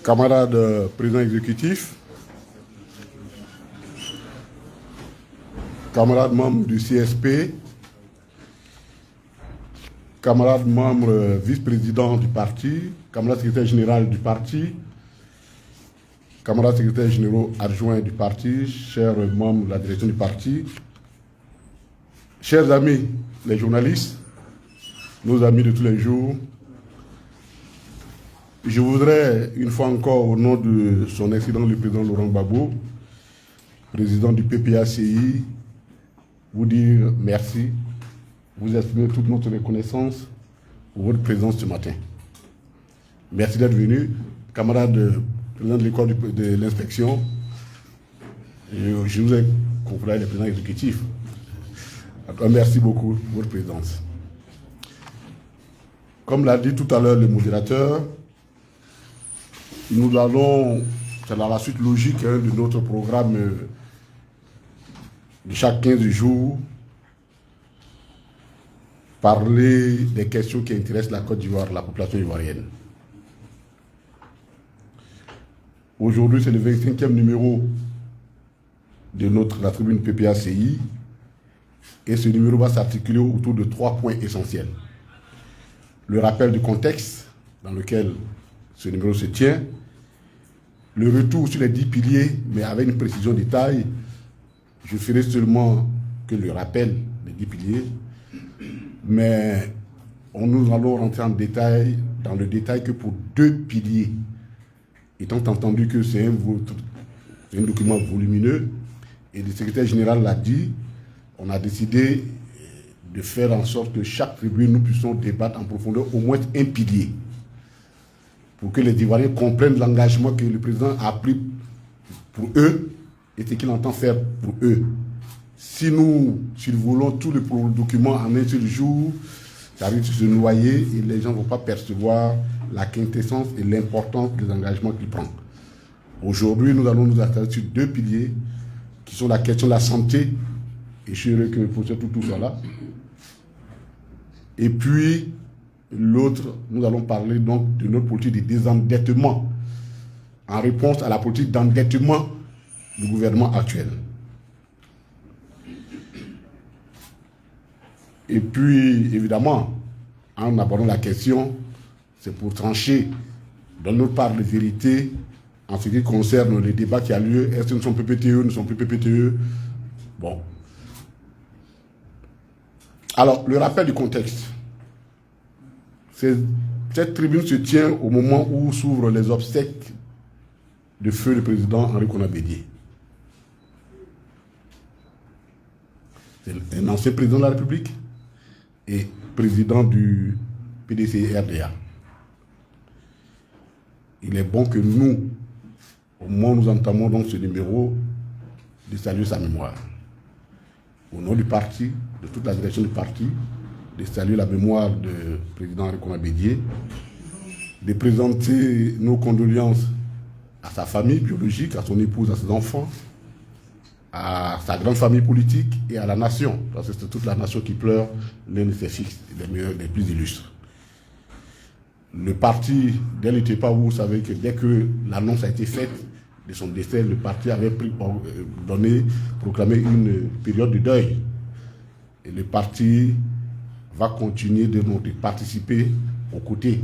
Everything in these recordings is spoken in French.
camarade président exécutif, camarades membres du CSP, camarades membres vice-présidents du parti, camarades secrétaire général du parti, camarades secrétaires généraux adjoints du parti, chers membres de la direction du parti, chers amis les journalistes, nos amis de tous les jours, je voudrais, une fois encore, au nom de son Excellence le président Laurent Gbagbo, président du PPACI, vous dire merci, vous exprimer toute notre reconnaissance pour votre présence ce matin. Merci d'être venu, camarade président de l'école de l'inspection. Je vous ai conféré le président exécutif. Merci beaucoup pour votre présence. Comme l'a dit tout à l'heure le modérateur, nous allons, c'est dans la suite logique de notre programme de chaque 15 jours, parler des questions qui intéressent la Côte d'Ivoire, la population ivoirienne. Aujourd'hui, c'est le 25e numéro de la tribune PPACI et ce numéro va s'articuler autour de 3 points essentiels. Le rappel du contexte dans lequel ce numéro se tient, le retour sur les 10 piliers, mais avec une précision de taille. Je ferai seulement que le rappel des 10 piliers, mais nous allons rentrer en détail, dans le détail que pour 2 piliers, étant entendu que c'est un document volumineux, et le secrétaire général l'a dit, on a décidé de faire en sorte que chaque tribune, nous puissions débattre en profondeur au moins un pilier, pour que les Ivoiriens comprennent l'engagement que le président a pris pour eux et ce qu'il entend faire pour eux. Si nous voulons tous les documents en un seul jour, ça risque de se noyer et les gens ne vont pas percevoir la quintessence et l'importance des engagements qu'il prend. Aujourd'hui, nous allons nous attarder sur 2 piliers qui sont la question de la santé, et je suis heureux que le professeur Toutou soit là. Et puis, l'autre, nous allons parler donc de notre politique de désendettement en réponse à la politique d'endettement du gouvernement actuel. Et puis, évidemment, en abordant la question, c'est pour trancher, dans notre part de vérité, en ce qui concerne les débats qui ont lieu, est-ce que nous sommes PPTE, nous sommes plus PPTE. Bon. Alors, le rappel du contexte. Cette tribune se tient au moment où s'ouvrent les obsèques de feu le président Henri Konan Bédié. C'est un ancien président de la République et président du PDC-RDA. Il est bon que nous, au moment où nous entamons donc ce numéro, de saluer sa mémoire. Au nom du parti, de toute la direction du parti, de saluer la mémoire du président Henri Konan Bédié, de présenter nos condoléances à sa famille biologique, à son épouse, à ses enfants, à sa grande famille politique et à la nation, parce que c'est toute la nation qui pleure l'un de ses fils, les meilleurs, les plus illustres. Le parti, dès le départ, vous savez que dès que l'annonce a été faite de son décès, le parti avait proclamé une période de deuil. Et le parti va continuer de participer aux côtés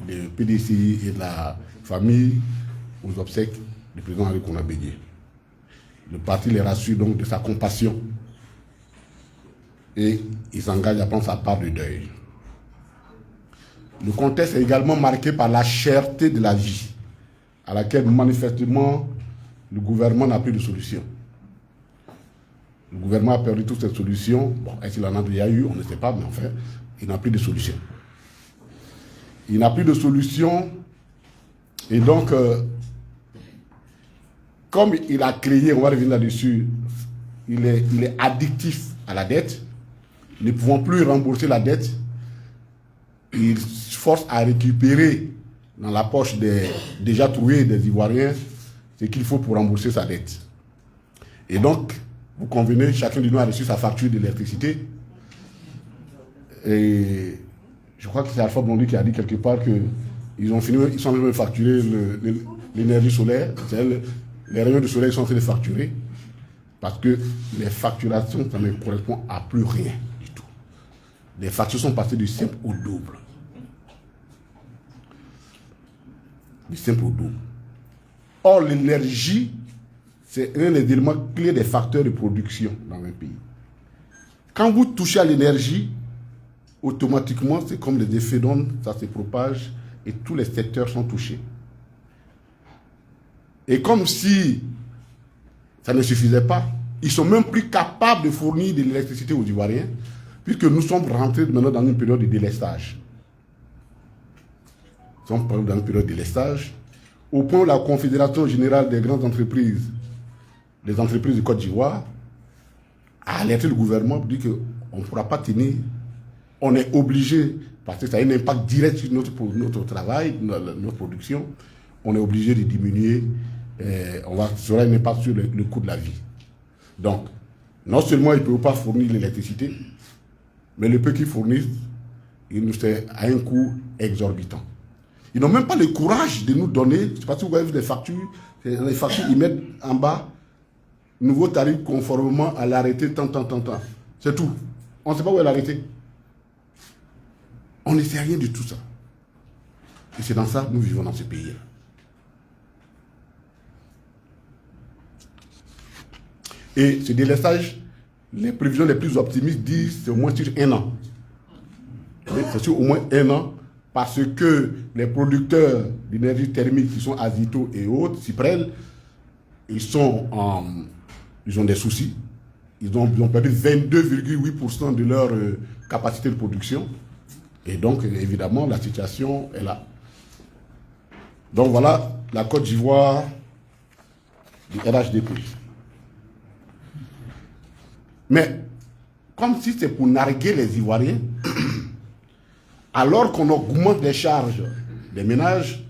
du PDCI et de la famille aux obsèques du président Henri Konan Bédié. Le parti les rassure donc de sa compassion et il s'engage à prendre sa part de deuil. Le contexte est également marqué par la cherté de la vie, à laquelle manifestement le gouvernement n'a plus de solution. Le gouvernement a perdu toutes ses solutions. Bon, est-ce qu'il en a déjà eu? On ne sait pas, mais enfin, il n'a plus de solution. Il n'a plus de solution. Et donc, comme il a créé, on va revenir là-dessus, il est addictif à la dette, ne pouvant plus rembourser la dette, il se force à récupérer dans la poche déjà trouvée des Ivoiriens ce qu'il faut pour rembourser sa dette. Et donc, vous convenez, chacun de nous a reçu sa facture d'électricité. Et je crois que c'est Alpha Blondy qui a dit quelque part qu'ils sont en train de facturer l'énergie solaire, les rayons de soleil sont en train de facturer, parce que les facturations, ça ne correspond à plus rien du tout. Les factures sont passées du simple au double. Du simple au double. Or, l'énergie, c'est un des éléments clés des facteurs de production dans un pays. Quand vous touchez à l'énergie, automatiquement, c'est comme les effets d'onde, ça se propage et tous les secteurs sont touchés. Et comme si ça ne suffisait pas, ils sont même plus capables de fournir de l'électricité aux Ivoiriens, puisque nous sommes rentrés maintenant dans une période de délestage. Nous sommes dans une période de délestage, au point où la Confédération générale des grandes entreprises, les entreprises de Côte d'Ivoire, a alerté le gouvernement pour dire qu'on ne pourra pas tenir. On est obligé, parce que ça a un impact direct sur notre travail, notre production, on est obligé de diminuer, ça aura un impact sur le coût de la vie. Donc, non seulement ils ne peuvent pas fournir l'électricité, mais le peu qu'ils fournissent, ils nous fait à un coût exorbitant. Ils n'ont même pas le courage de nous donner, je ne sais pas si vous voyez les factures, ils mettent en bas, nouveau tarif conformément à l'arrêté tant. C'est tout. On ne sait pas où est l'arrêté. On ne sait rien de tout ça. Et c'est dans ça que nous vivons dans ce pays-là. Et ce délestage, les prévisions les plus optimistes disent c'est au moins sur 1 an. C'est sur au moins 1 an, parce que les producteurs d'énergie thermique qui sont Azito et autres, Cyprel, ils ont des soucis. Ils ont perdu 22,8% de leur capacité de production. Et donc, évidemment, la situation est là. Donc voilà la Côte d'Ivoire du RHDP. Mais, comme si c'est pour narguer les Ivoiriens, alors qu'on augmente les charges des ménages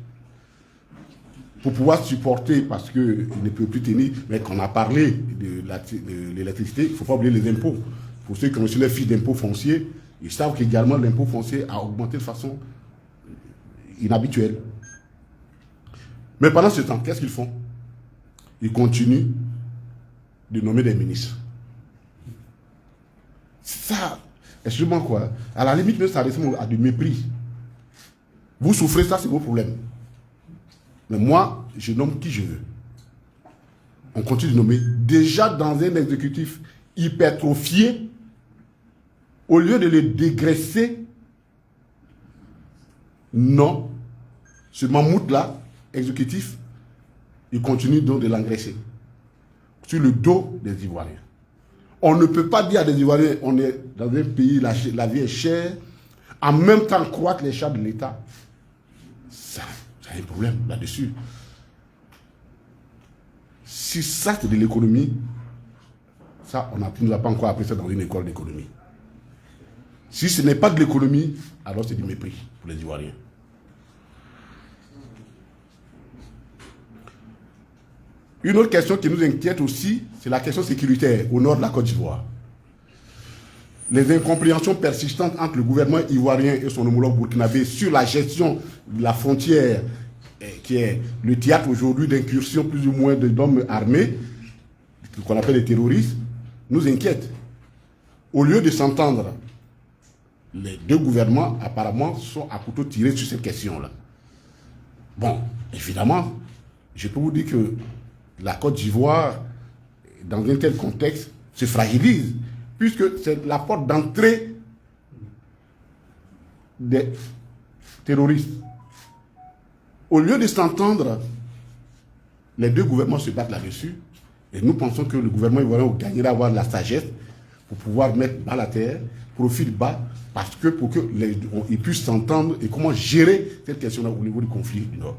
pour pouvoir supporter, parce qu'ils ne peuvent plus tenir, mais qu'on a parlé de l'électricité, il ne faut pas oublier les impôts. Pour ceux qui ont reçu les fiches d'impôts fonciers, ils savent qu'également l'impôt foncier a augmenté de façon inhabituelle. Mais pendant ce temps, qu'est-ce qu'ils font? Ils continuent de nommer des ministres. Ça, excusez-moi quoi, à la limite, même ça ressemble à du mépris. Vous souffrez, ça c'est vos problèmes. Mais moi, je nomme qui je veux. On continue de nommer. Déjà dans un exécutif hypertrophié, au lieu de le dégraisser, non, ce mammouth-là, exécutif, il continue donc de l'engraisser. Sur le dos des Ivoiriens. On ne peut pas dire à des Ivoiriens, on est dans un pays, la vie est chère, en même temps croître les charges de l'État. Ça a un problème là-dessus. Si ça c'est de l'économie, ça on ne nous a pas encore appris ça dans une école d'économie. Si ce n'est pas de l'économie, alors c'est du mépris pour les Ivoiriens. Une autre question qui nous inquiète aussi, c'est la question sécuritaire au nord de la Côte d'Ivoire. Les incompréhensions persistantes entre le gouvernement ivoirien et son homologue burkinabé sur la gestion de la frontière, qui est le théâtre aujourd'hui d'incursions plus ou moins d'hommes armés, qu'on appelle les terroristes, nous inquiètent. Au lieu de s'entendre, les deux gouvernements apparemment sont à couteau tiré sur cette question-là. Bon, évidemment, je peux vous dire que la Côte d'Ivoire, dans un tel contexte, se fragilise, puisque c'est la porte d'entrée des terroristes. Au lieu de s'entendre, les deux gouvernements se battent là-dessus, et nous pensons que le gouvernement ivoirien gagnerait à avoir la sagesse pour pouvoir mettre bas la terre, profil bas, parce que pour qu'ils puissent s'entendre et comment gérer cette question-là au niveau du conflit du Nord.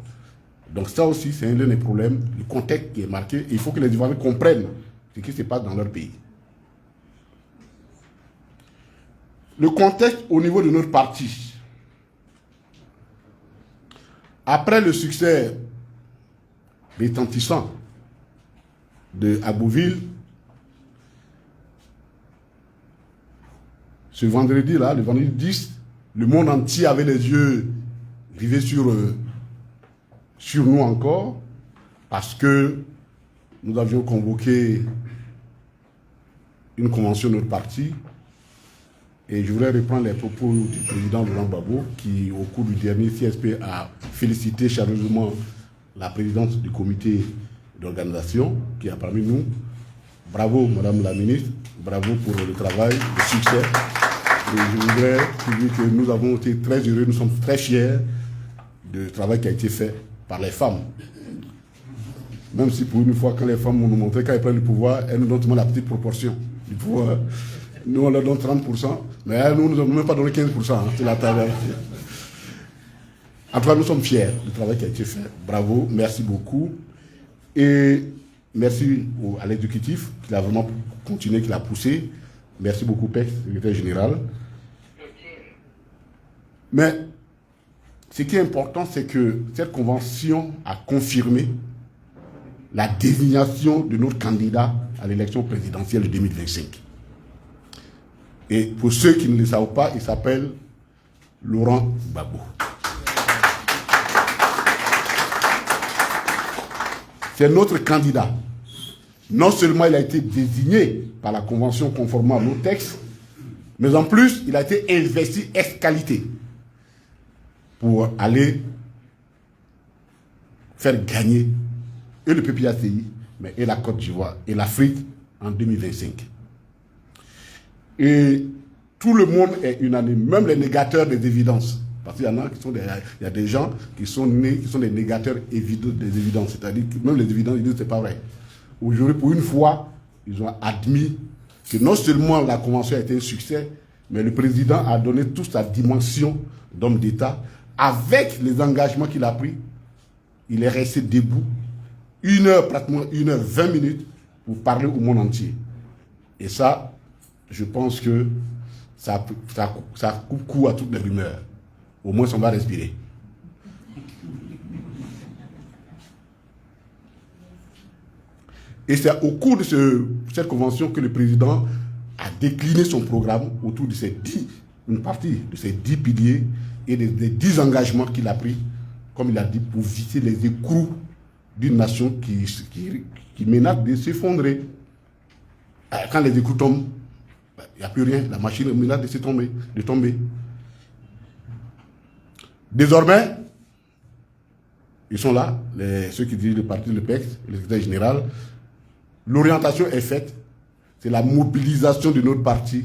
Donc ça aussi, c'est un des problèmes, le contexte qui est marqué. Il faut que les Ivoiriens comprennent ce qui se passe dans leur pays. Le contexte au niveau de notre parti. Après le succès retentissant de Abouville, ce vendredi-là, le vendredi 10, le monde entier avait les yeux rivés sur nous encore. parce que nous avions convoqué une convention de notre parti. Et je voudrais reprendre les propos du président Laurent Gbagbo, qui, au cours du dernier CSP, a félicité chaleureusement la présidente du comité d'organisation, qui est parmi nous. Bravo, Madame la ministre, bravo pour le travail, le succès. Et je voudrais dire que nous avons été très heureux, nous sommes très fiers du travail qui a été fait par les femmes. Même si pour une fois, quand les femmes nous montrent, quand elles prennent le pouvoir, elles nous donnent seulement la petite proportion du pouvoir. Nous, on leur donne 30%, mais nous ne nous avons même pas donné 15%. Hein, c'est la taille. En tout cas, nous sommes fiers du travail qui a été fait. Bravo, merci beaucoup. Et merci à l'exécutif qui a vraiment continué, qui l'a poussé. Merci beaucoup, Pex, secrétaire général. Mais ce qui est important, c'est que cette convention a confirmé la désignation de notre candidat à l'élection présidentielle de 2025. Et pour ceux qui ne le savent pas, il s'appelle Laurent Gbagbo. C'est notre candidat. Non seulement il a été désigné par la Convention conformément à nos textes, mais en plus, il a été investi ex qualité pour aller faire gagner et le PPACI, mais et la Côte d'Ivoire et l'Afrique en 2025. Et tout le monde est unanime, même les négateurs des évidences. Parce qu'il y en a qui sont il y a des gens qui sont nés, qui sont des négateurs des évidences. C'est-à-dire que même les évidences, ils disent que ce n'est pas vrai. Aujourd'hui, pour une fois, ils ont admis que non seulement la Convention a été un succès, mais le président a donné toute sa dimension d'homme d'État. Avec les engagements qu'il a pris, il est resté debout, pratiquement 1h20 pour parler au monde entier. Et ça, je pense que ça coupe court à toutes les rumeurs. Au moins, on va respirer. Et c'est au cours de cette convention que le président a décliné son programme autour de une partie de ces 10 piliers et des 10 engagements qu'il a pris, comme il a dit, pour visiter les écrous d'une nation qui menace de s'effondrer. Quand les écrous tombent, il n'y a plus rien, la machine menace de tomber. Désormais, ils sont là, ceux qui dirigent le parti, le PEX, le secrétaire général. L'orientation est faite, c'est la mobilisation de notre parti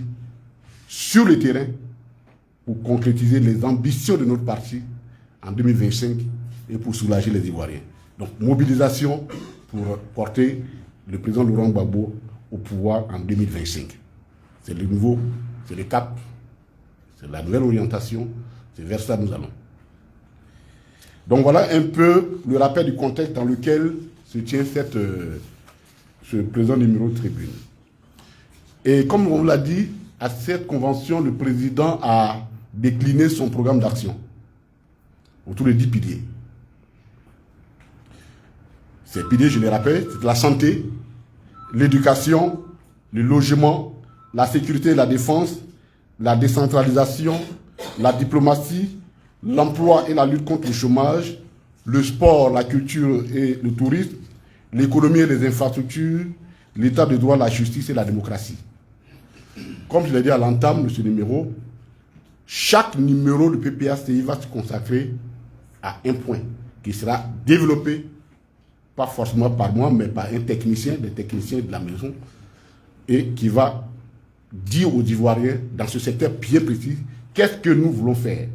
sur le terrain pour concrétiser les ambitions de notre parti en 2025 et pour soulager les Ivoiriens. Donc, mobilisation pour porter le président Laurent Gbagbo au pouvoir en 2025. C'est le nouveau, c'est le cap, c'est la nouvelle orientation, c'est vers ça que nous allons. Donc voilà un peu le rappel du contexte dans lequel se tient ce présent numéro de tribune. Et comme on l'a dit, à cette convention, le président a décliné son programme d'action autour de 10 piliers. Ces piliers, je les rappelle, c'est la santé, l'éducation, le logement, la sécurité et la défense, la décentralisation, la diplomatie, l'emploi et la lutte contre le chômage, le sport, la culture et le tourisme, l'économie et les infrastructures, l'état de droit, la justice et la démocratie. Comme je l'ai dit à l'entame de ce numéro, chaque numéro du PPACI va se consacrer à un point qui sera développé, pas forcément par moi, mais par un technicien, des techniciens de la maison, et qui va dire aux Ivoiriens, dans ce secteur bien précis, qu'est-ce que nous voulons faire.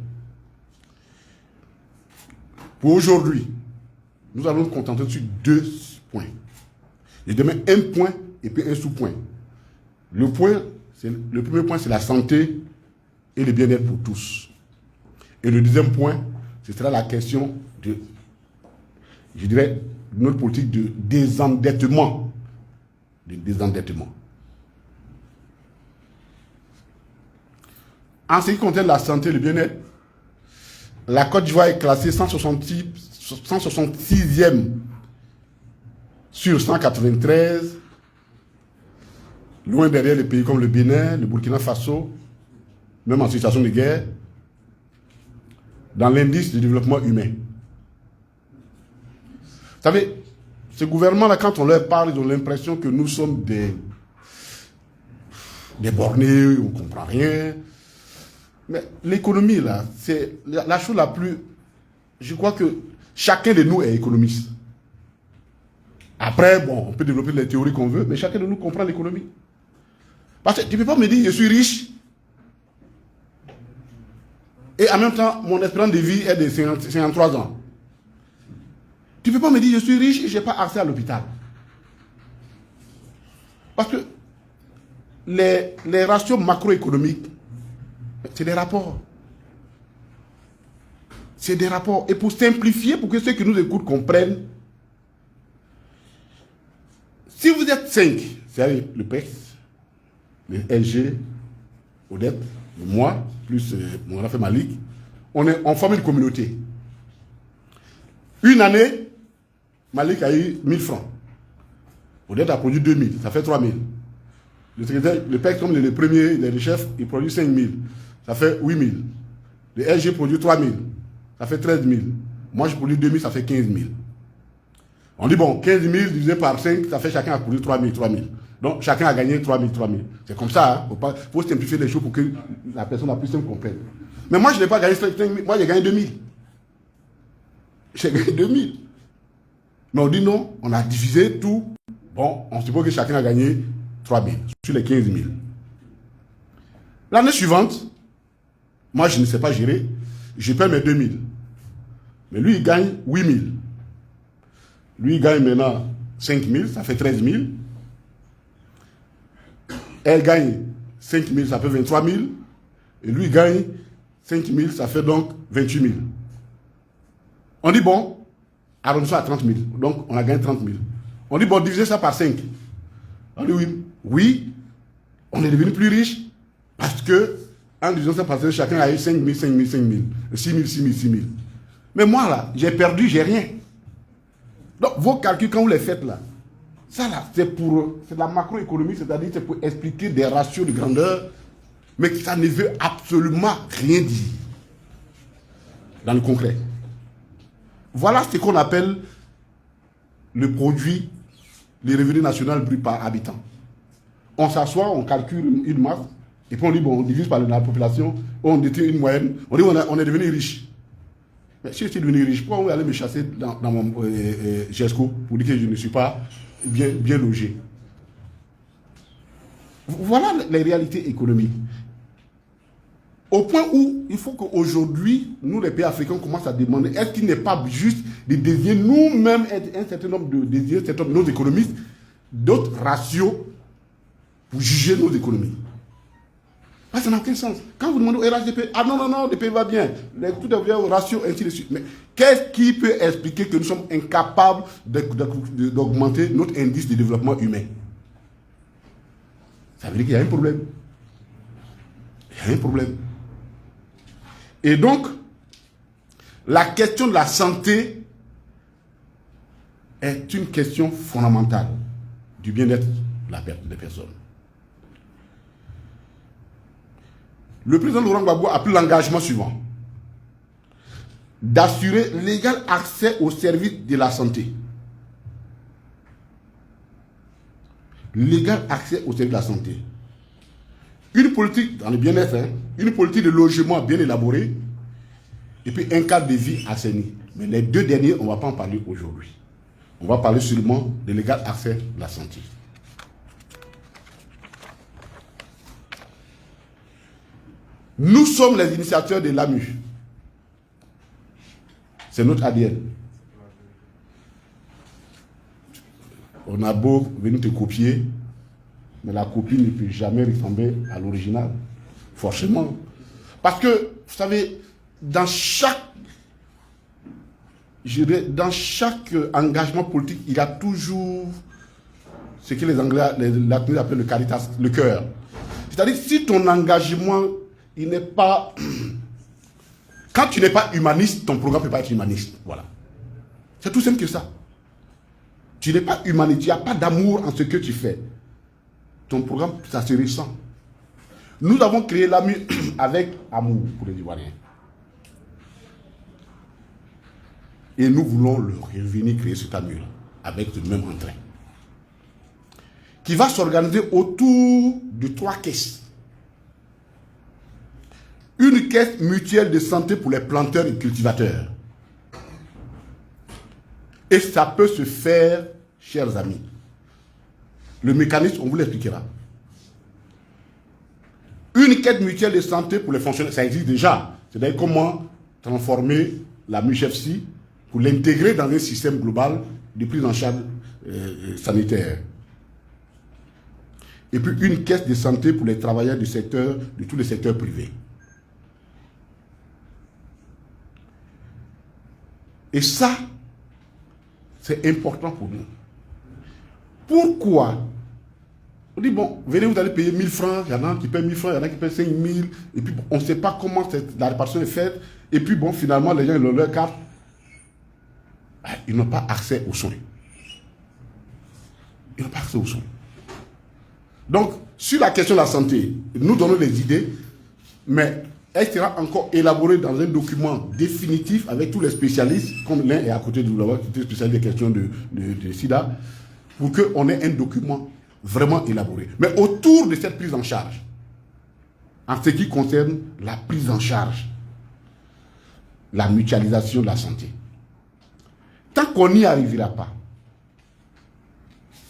Pour aujourd'hui, nous allons nous contenter sur 2 points. Je demain un point et puis un sous-point. Le premier point, c'est la santé et le bien-être pour tous. Et le deuxième point, ce sera la question de, je dirais, notre politique de désendettement. En ce qui concerne la santé et le bien-être, la Côte d'Ivoire est classée 166e sur 193, loin derrière les pays comme le Bénin, le Burkina Faso, même en situation de guerre, dans l'indice de développement humain. Vous savez, Ce gouvernement-là, quand on leur parle, ils ont l'impression que nous sommes des bornés, on ne comprend rien. Mais l'économie, là, c'est la chose la plus... Je crois que chacun de nous est économiste. Après, bon, on peut développer les théories qu'on veut, mais chacun de nous comprend l'économie. Parce que tu ne peux pas me dire, je suis riche, et en même temps, mon espérance de vie est de 53 ans. Tu ne peux pas me dire, je suis riche et je n'ai pas accès à l'hôpital. Parce que les ratios macroéconomiques, c'est des rapports. C'est des rapports. Et pour simplifier, pour que ceux qui nous écoutent comprennent, si vous êtes 5, c'est-à-dire le PEX, le LG, Odette, moi, plus mon affaire Malik, on forme une communauté. Une année, Malik a eu 1000 francs. Odette a produit 2000, ça fait 3000. Le secrétaire, le PEC, comme le premier, le chef, il produit 5000, ça fait 8000. Le LG produit 3000, ça fait 13 000. Moi, je produis 2000, ça fait 15 000. On dit, bon, 15 000 divisé par 5, ça fait chacun a produit 3000. Donc, chacun a gagné 3000. C'est comme ça, il faut simplifier les choses pour que la personne la plus simple comprenne. Mais moi, je n'ai pas gagné 5 000, moi, j'ai gagné 2000. J'ai gagné 2000. Mais on dit non, on a divisé tout. Bon, on suppose que chacun a gagné 3000 sur les 15 000. L'année suivante, moi, je ne sais pas gérer, je perds mes 2000. Mais lui, il gagne 8000. Lui, il gagne maintenant 5000, ça fait 13 000. Elle gagne 5000, ça fait 23 000. Et lui, il gagne 5000, ça fait donc 28 000. On dit, bon, arrondissons à 30 000. Donc, on a gagné 30 000. On dit, bon, divisez ça par 5. On dit, oui. Oui, on est devenu plus riche parce que, en divisant ça par 5, chacun a eu 5 000, 5 000, 5 000, 6 000, 6 000, 6 000. Mais moi, là, j'ai perdu, j'ai rien. Donc, vos calculs, quand vous les faites là, ça là, c'est de la macroéconomie, c'est-à-dire c'est pour expliquer des ratios de grandeur, mais ça ne veut absolument rien dire dans le concret. Voilà ce qu'on appelle le produit, le revenu national brut par habitant. On s'assoit, on calcule une masse, et puis on dit, bon, on divise par la population, on détient une moyenne, on dit, on est devenu riche. Mais si je suis devenu riche, pourquoi vous allez me chasser dans mon GESCO pour dire que je ne suis pas bien logé? Voilà les réalités économiques. Au point où il faut qu'aujourd'hui, nous les pays africains commencent à demander, est-ce qu'il n'est pas juste de désigner nous-mêmes un certain nombre de nos économistes, d'autres ratios pour juger nos économies? Ça n'a aucun sens. Quand vous demandez au RHDP, ah non, le pays va bien, tout est bien au ratio, ainsi de suite. Mais qu'est-ce qui peut expliquer que nous sommes incapables d'augmenter notre indice de développement humain? Ça veut dire qu'il y a un problème. Il y a un problème. Et donc, la question de la santé est une question fondamentale du bien-être des personnes. Le président Laurent Gbagbo a pris l'engagement suivant: d'assurer l'égal accès aux services de la santé. L'égal accès aux services de la santé. Une politique dans le bien-être, une politique de logement bien élaborée, et puis un cadre de vie assaini. Mais les deux derniers, on ne va pas en parler aujourd'hui. On va parler seulement de l'égal accès à la santé. Nous sommes les initiateurs de l'AMU. C'est notre ADN. On a beau venir te copier, mais la copie ne peut jamais ressembler à l'original. Forcément. Parce que, vous savez, dans chaque engagement politique, il y a toujours ce que les Anglais, les Latins appellent le caritas, le cœur. C'est-à-dire, si ton engagement, il n'est pas... Quand tu n'es pas humaniste, ton programme ne peut pas être humaniste. Voilà. C'est tout simple que ça. Tu n'es pas humaniste, tu n'as pas d'amour en ce que tu fais. Ton programme, ça se ressent. Nous avons créé l'AMU avec amour pour les Ivoiriens. Et nous voulons leur revenir créer cet AMU avec le même entrain, qui va s'organiser autour de 3 caisses. Une caisse mutuelle de santé pour les planteurs et cultivateurs. Et ça peut se faire, chers amis. Le mécanisme, on vous l'expliquera. Une caisse mutuelle de santé pour les fonctionnaires, ça existe déjà. C'est-à-dire comment transformer la MUCHFC pour l'intégrer dans un système global de prise en charge sanitaire. Et puis une caisse de santé pour les travailleurs du secteur, de tous les secteurs privés. Et ça, c'est important pour nous. Pourquoi? On dit, bon, venez, vous allez payer 1000 francs, il y en a qui paient 1000 francs, il y en a qui paient 5000, et puis bon, on ne sait pas comment la répartition est faite, et puis bon, finalement, les gens, ils ont leur carte, ils n'ont pas accès aux soins. Ils n'ont pas accès aux soins. Donc, sur la question de la santé, nous donnons les idées, mais elle sera encore élaborée dans un document définitif avec tous les spécialistes, comme l'un est à côté de vous, qui est spécialiste des questions de SIDA, pour qu'on ait un document vraiment élaboré. Mais autour de cette prise en charge, en ce qui concerne la prise en charge, la mutualisation de la santé, tant qu'on n'y arrivera pas,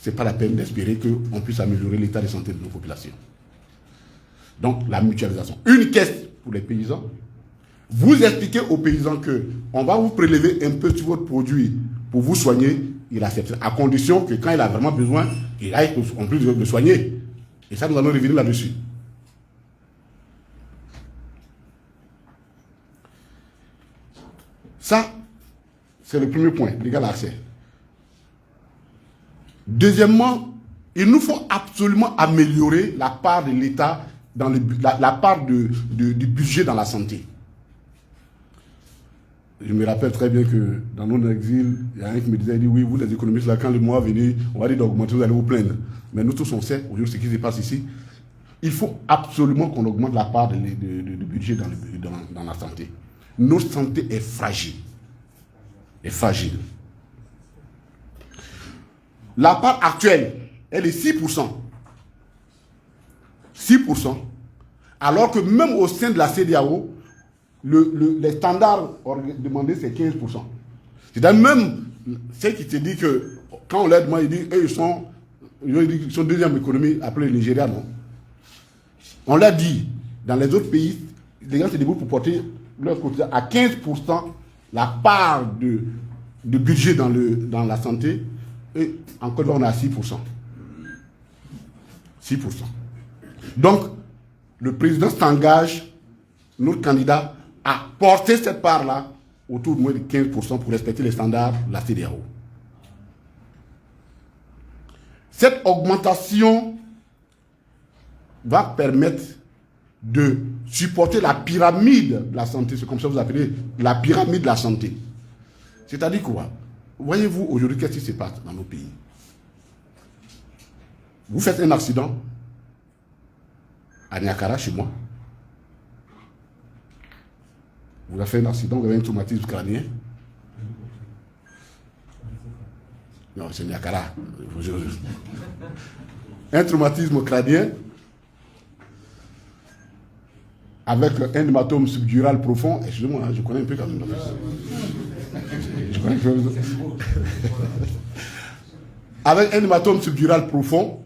ce n'est pas la peine d'espérer qu'on puisse améliorer l'état de santé de nos populations. Donc, la mutualisation. Une caisse pour les paysans. Vous expliquez aux paysans qu'on va vous prélever un peu sur votre produit pour vous soigner, il accepte, à condition que quand il a vraiment besoin, il aille en plus de soigner. Et ça, nous allons revenir là-dessus. Ça, c'est le premier point, l'égal accès. Deuxièmement, il nous faut absolument améliorer la part de l'État, dans la part du budget dans la santé. Je me rappelle très bien que dans notre exil, il y a un qui me disait, il dit, oui, vous les économistes, là, quand le mois venir, on va dire d'augmenter, vous allez vous plaindre. Mais nous tous, on sait, aujourd'hui, ce qui se passe ici, il faut absolument qu'on augmente la part du budget dans la santé. Notre santé est fragile. Est fragile. La part actuelle, elle est 6%. 6%. Alors que même au sein de la CEDEAO, les standards demandés, c'est 15%. C'est-à-dire même ceux qui te disent que, quand on leur demande, ils disent, eux, ils sont deuxième économie après le Nigeria, non. On l'a dit, dans les autres pays, les gens se débrouillent pour porter leur côté à 15% la part de budget dans la santé, et en Côte d'Ivoire, on est à 6%. 6%. Donc, le président s'engage, notre candidat, à porter cette part-là autour de moins de 15% pour respecter les standards de la CEDEAO. Cette augmentation va permettre de supporter la pyramide de la santé, c'est comme ça que vous appelez la pyramide de la santé. C'est-à-dire quoi? Voyez-vous aujourd'hui qu'est-ce qui se passe dans nos pays? Vous faites un accident à Niakara, chez moi. Vous avez fait un accident, vous avez un traumatisme crânien. Non, c'est Niakara. Un traumatisme crânien avec un hématome subdural profond. Excusez-moi, je connais un peu quand même. Je connais un peu. Avec un hématome subdural profond,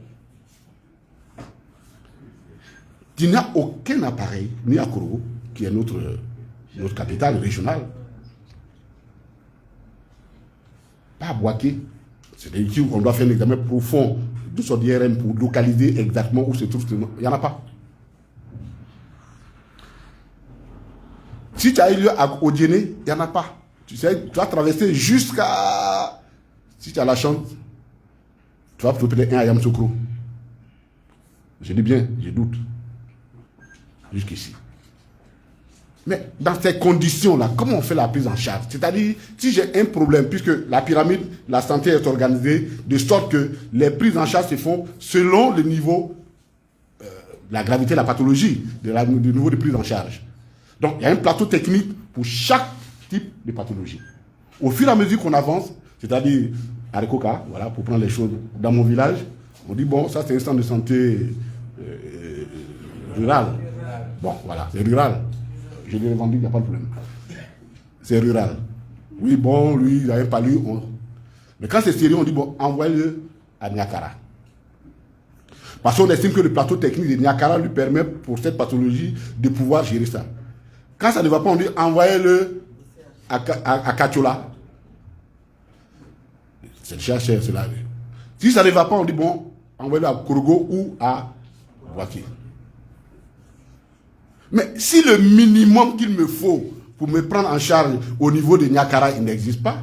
il n'y a aucun appareil, ni à Koro, qui est notre capitale régionale, pas à Boaké. C'est-à-dire qu'on doit faire un examen profond de son IRM pour localiser exactement où se trouve. Il n'y en a pas. Si tu as eu lieu à Odiéné, il n'y en a pas. Tu sais, tu vas traverser jusqu'à... Si tu as la chance, tu vas peut-être un à Yamsoukro. Je dis bien, je doute. Jusqu'ici. Mais dans ces conditions-là, comment on fait la prise en charge? C'est-à-dire, si j'ai un problème, puisque la pyramide, la santé est organisée, de sorte que les prises en charge se font selon le niveau, la gravité de la pathologie, du niveau de prise en charge. Donc, il y a un plateau technique pour chaque type de pathologie. Au fur et à mesure qu'on avance, c'est-à-dire, Arekoka, voilà, pour prendre les choses dans mon village. On dit, bon, ça c'est un centre de santé rural. Bon, voilà, c'est rural. Je l'ai revendu, il n'y a pas de problème. C'est rural. Oui, bon, lui, il n'avait pas lu. Mais quand c'est sérieux, on dit, bon, envoyez-le à Niakara. Parce qu'on estime que le plateau technique de Niakara lui permet, pour cette pathologie, de pouvoir gérer ça. Quand ça ne va pas, on dit, envoyez-le à Kachola. C'est cher, cela. Si ça ne va pas, on dit, bon, envoyez-le à Korogo ou à Waki. Mais si le minimum qu'il me faut pour me prendre en charge au niveau de Niakara, il n'existe pas,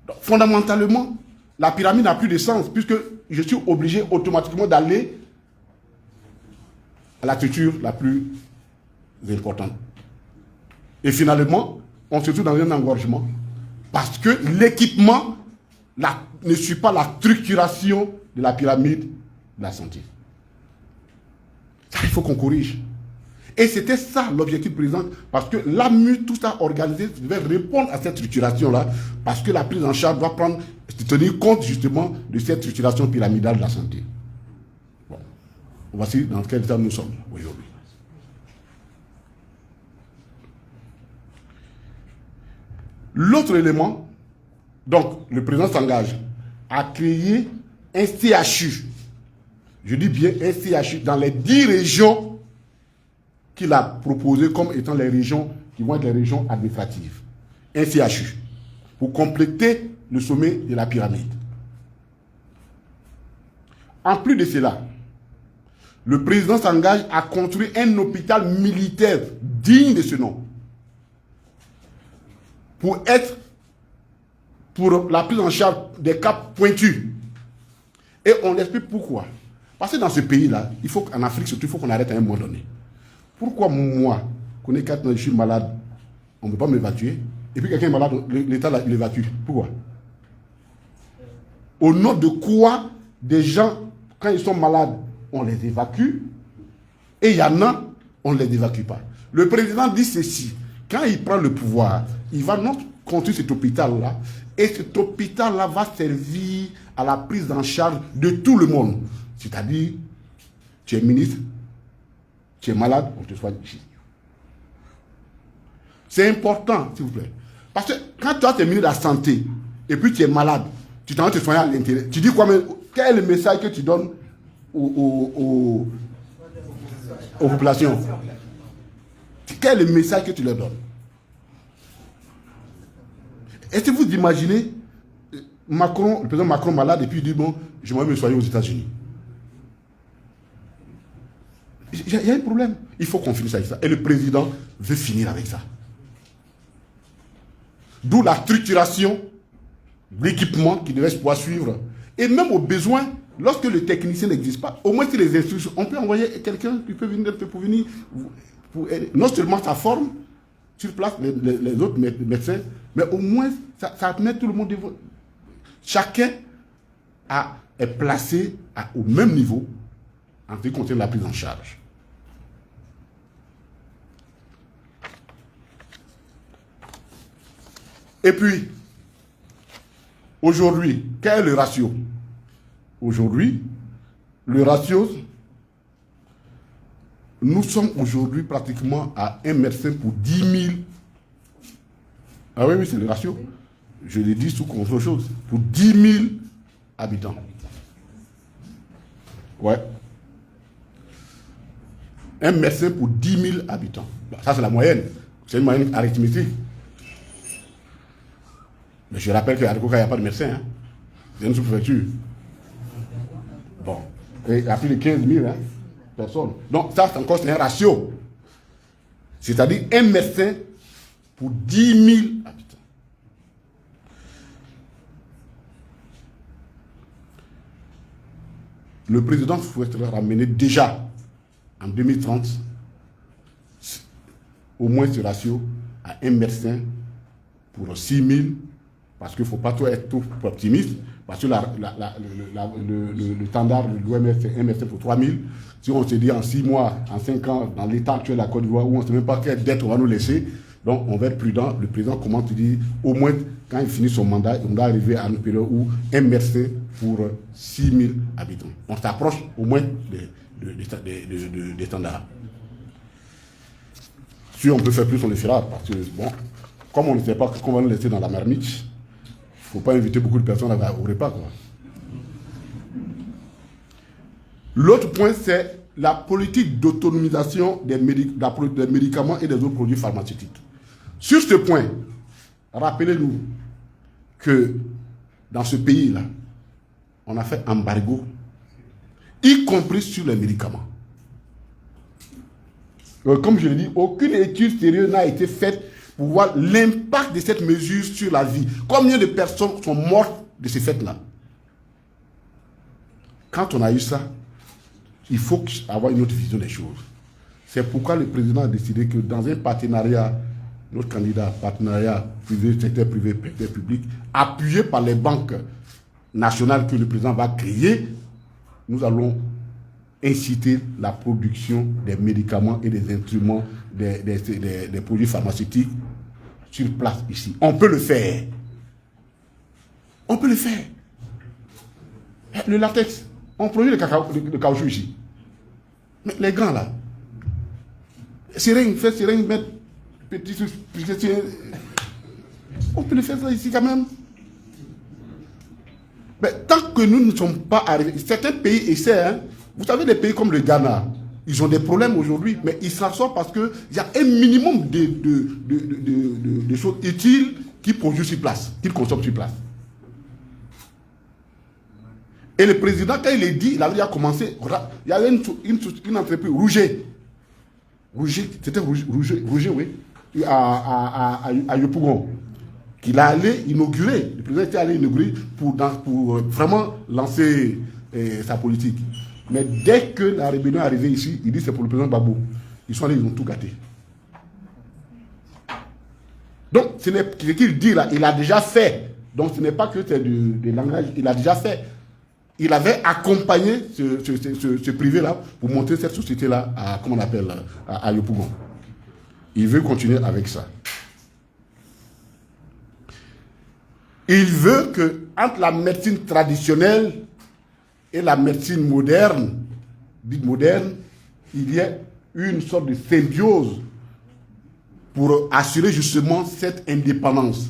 donc, fondamentalement, la pyramide n'a plus de sens, puisque je suis obligé automatiquement d'aller à la structure la plus importante. Et finalement, on se trouve dans un engorgement, parce que l'équipement ne suit pas la structuration de la pyramide de la santé. Ça, il faut qu'on corrige. Et c'était ça l'objectif président, parce que l'AMU, tout ça organisé, devait répondre à cette structuration-là, parce que la prise en charge doit tenir compte justement de cette structuration pyramidale de la santé. Bon. Voici dans quel état nous sommes aujourd'hui. L'autre élément, donc le président s'engage à créer un CHU, je dis bien un CHU, dans les 10 régions qu'il a proposé comme étant les régions qui vont être les régions administratives. Un CHU, pour compléter le sommet de la pyramide. En plus de cela, le président s'engage à construire un hôpital militaire digne de ce nom, pour la prise en charge des cas pointus. Et on explique pourquoi. Parce que dans ce pays-là, en Afrique surtout, il faut qu'on arrête à un moment donné. Pourquoi moi, qu'on est 4 ans, je suis malade, on ne peut pas m'évacuer, et puis quelqu'un est malade, l'État l'évacue. Pourquoi? Au nom de quoi des gens, quand ils sont malades, on les évacue, et il y en a, on ne les évacue pas. Le président dit ceci, quand il prend le pouvoir, il va non construire cet hôpital-là, et cet hôpital-là va servir à la prise en charge de tout le monde. C'est-à-dire, tu es ministre, tu es malade, on te soigne ici. C'est important, s'il vous plaît. Parce que quand toi, tu es ministre de la Santé, et puis tu es malade, tu t'en vas te soigner à l'intérieur. Tu dis quoi, mais quel est le message que tu donnes aux populations? Quel est le message que tu leur donnes? Est-ce que vous imaginez Macron, le président Macron malade, et puis il dit, bon, j'aimerais me soigner aux États-Unis. Il y a un problème. Il faut qu'on finisse avec ça. Et le président veut finir avec ça. D'où la structuration de l'équipement qui devait pouvoir suivre. Et même au besoin, lorsque le technicien n'existe pas, au moins si les instructions, on peut envoyer quelqu'un qui peut venir pour venir. Non seulement ça forme sur place les autres médecins, mais au moins ça met tout le monde devant. Chacun est placé au même niveau en ce qui concerne la prise en charge. Et puis, aujourd'hui, quel est le ratio? Aujourd'hui, le ratio, nous sommes aujourd'hui pratiquement à un médecin pour 10 000. Ah oui, c'est le ratio. Je l'ai dit sous autre chose. Pour 10 000 habitants. Ouais. Un médecin pour 10 000 habitants. Ça, c'est la moyenne. C'est une moyenne arithmétique. Mais je rappelle qu'à Arekoka, il n'y a pas de médecin. Hein. C'est une sous-préfecture. Bon. Et il y a plus de 15 000 personnes. Donc, ça, c'est encore un ratio. C'est-à-dire un médecin pour 10 000 habitants. Le président souhaiterait ramener déjà en 2030 au moins ce ratio à un médecin pour 6 000, parce qu'il ne faut pas trop être trop optimiste, parce que le standard de l'OMS c'est un médecin pour 3 000. Si on se dit en 6 mois, en 5 ans, dans l'état actuel de la Côte d'Ivoire, où on ne sait même pas quelle dette on va nous laisser, Donc, on va être prudent. Le président commence à dire, au moins, quand il finit son mandat, on doit arriver à une période où un médecin pour 6 000 habitants. On s'approche au moins des standards. Si on peut faire plus, on le fera. Parce que, bon, comme on ne sait pas qu'on va nous laisser dans la marmite, il ne faut pas inviter beaucoup de personnes au repas, quoi. L'autre point, c'est la politique d'autonomisation des médicaments et des autres produits pharmaceutiques. Sur ce point, rappelez-nous que dans ce pays-là, on a fait embargo, y compris sur les médicaments. Comme je l'ai dit, aucune étude sérieuse n'a été faite pour voir l'impact de cette mesure sur la vie. Combien de personnes sont mortes de ces faits-là? Quand on a eu ça, il faut avoir une autre vision des choses. C'est pourquoi le président a décidé que dans un partenariat, notre candidat, partenariat privé, secteur privé, secteur public, appuyé par les banques nationales que le président va créer, nous allons inciter la production des médicaments et des instruments, des produits pharmaceutiques sur place ici. On peut le faire. On peut le faire. Le latex, on produit le caoutchouc ici. Mais les gants là, seringue, mettre petit, on peut le faire ça ici quand même. Mais tant que nous ne sommes pas arrivés, certains pays essaient, hein. Vous savez, des pays comme le Ghana, ils ont des problèmes aujourd'hui, mais ils s'en sortent parce qu'il y a un minimum de choses utiles qu'ils produisent sur place, qu'ils consomment sur place. Et le président, quand il est dit, il avait déjà commencé, il y avait une entreprise, Rouget, c'était Rouget, oui, à Yopougon, qu'il a allé inaugurer, le président était allé inaugurer pour vraiment lancer sa politique. Mais dès que la rébellion est arrivée ici, il dit c'est pour le président Babou. Ils sont allés, ils ont tout gâté. Donc, ce qu'il dit là, il a déjà fait. Donc, ce n'est pas que c'est du langage, il a déjà fait. Il avait accompagné ce privé-là pour monter cette société-là à, comment on appelle, à Yopougon. Il veut continuer avec ça. Il veut que, entre la médecine traditionnelle et la médecine moderne, dite moderne, il y ait une sorte de symbiose pour assurer justement cette indépendance.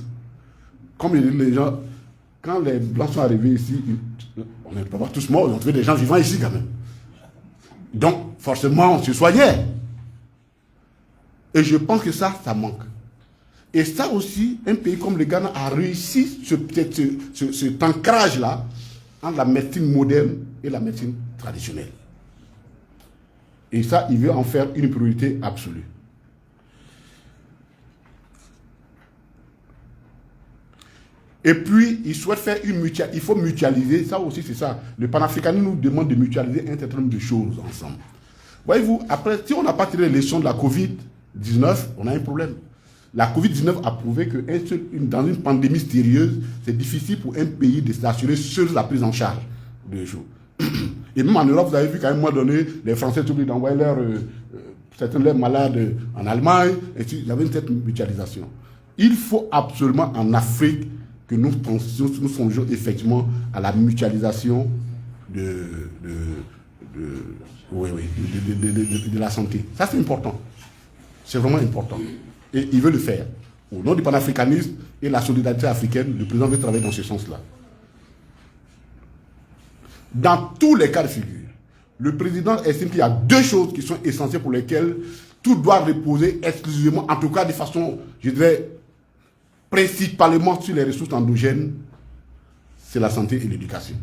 Comme les gens, quand les Blancs sont arrivés ici, on n'est pas tous morts, ils ont trouvé des gens vivants ici quand même. Donc, forcément, on se soignait. Et je pense que ça manque. Et ça aussi, un pays comme le Ghana a réussi cet ancrage-là entre la médecine moderne et la médecine traditionnelle. Et ça, il veut en faire une priorité absolue. Et puis, il souhaite faire il faut mutualiser, ça aussi c'est ça. Le panafricanisme nous demande de mutualiser un certain nombre de choses ensemble. Voyez-vous, après, si on n'a pas tiré les leçons de la Covid-19, on a un problème. La Covid-19 a prouvé que dans une pandémie sérieuse, c'est difficile pour un pays de s'assurer sur la prise en charge de choses. Et même en Europe, vous avez vu qu'à un moment donné, les Français sont obligés d'envoyer certains leurs malades en Allemagne, et il y avait une certaine mutualisation. Il faut absolument en Afrique que nous songions effectivement à la mutualisation de la santé. Ça, c'est important. C'est vraiment important. Et il veut le faire. Au nom du panafricanisme et la solidarité africaine, le président veut travailler dans ce sens-là. Dans tous les cas de figure, le président estime qu'il y a deux choses qui sont essentielles pour lesquelles tout doit reposer exclusivement, en tout cas de façon, je dirais, principalement sur les ressources endogènes, c'est la santé et l'éducation.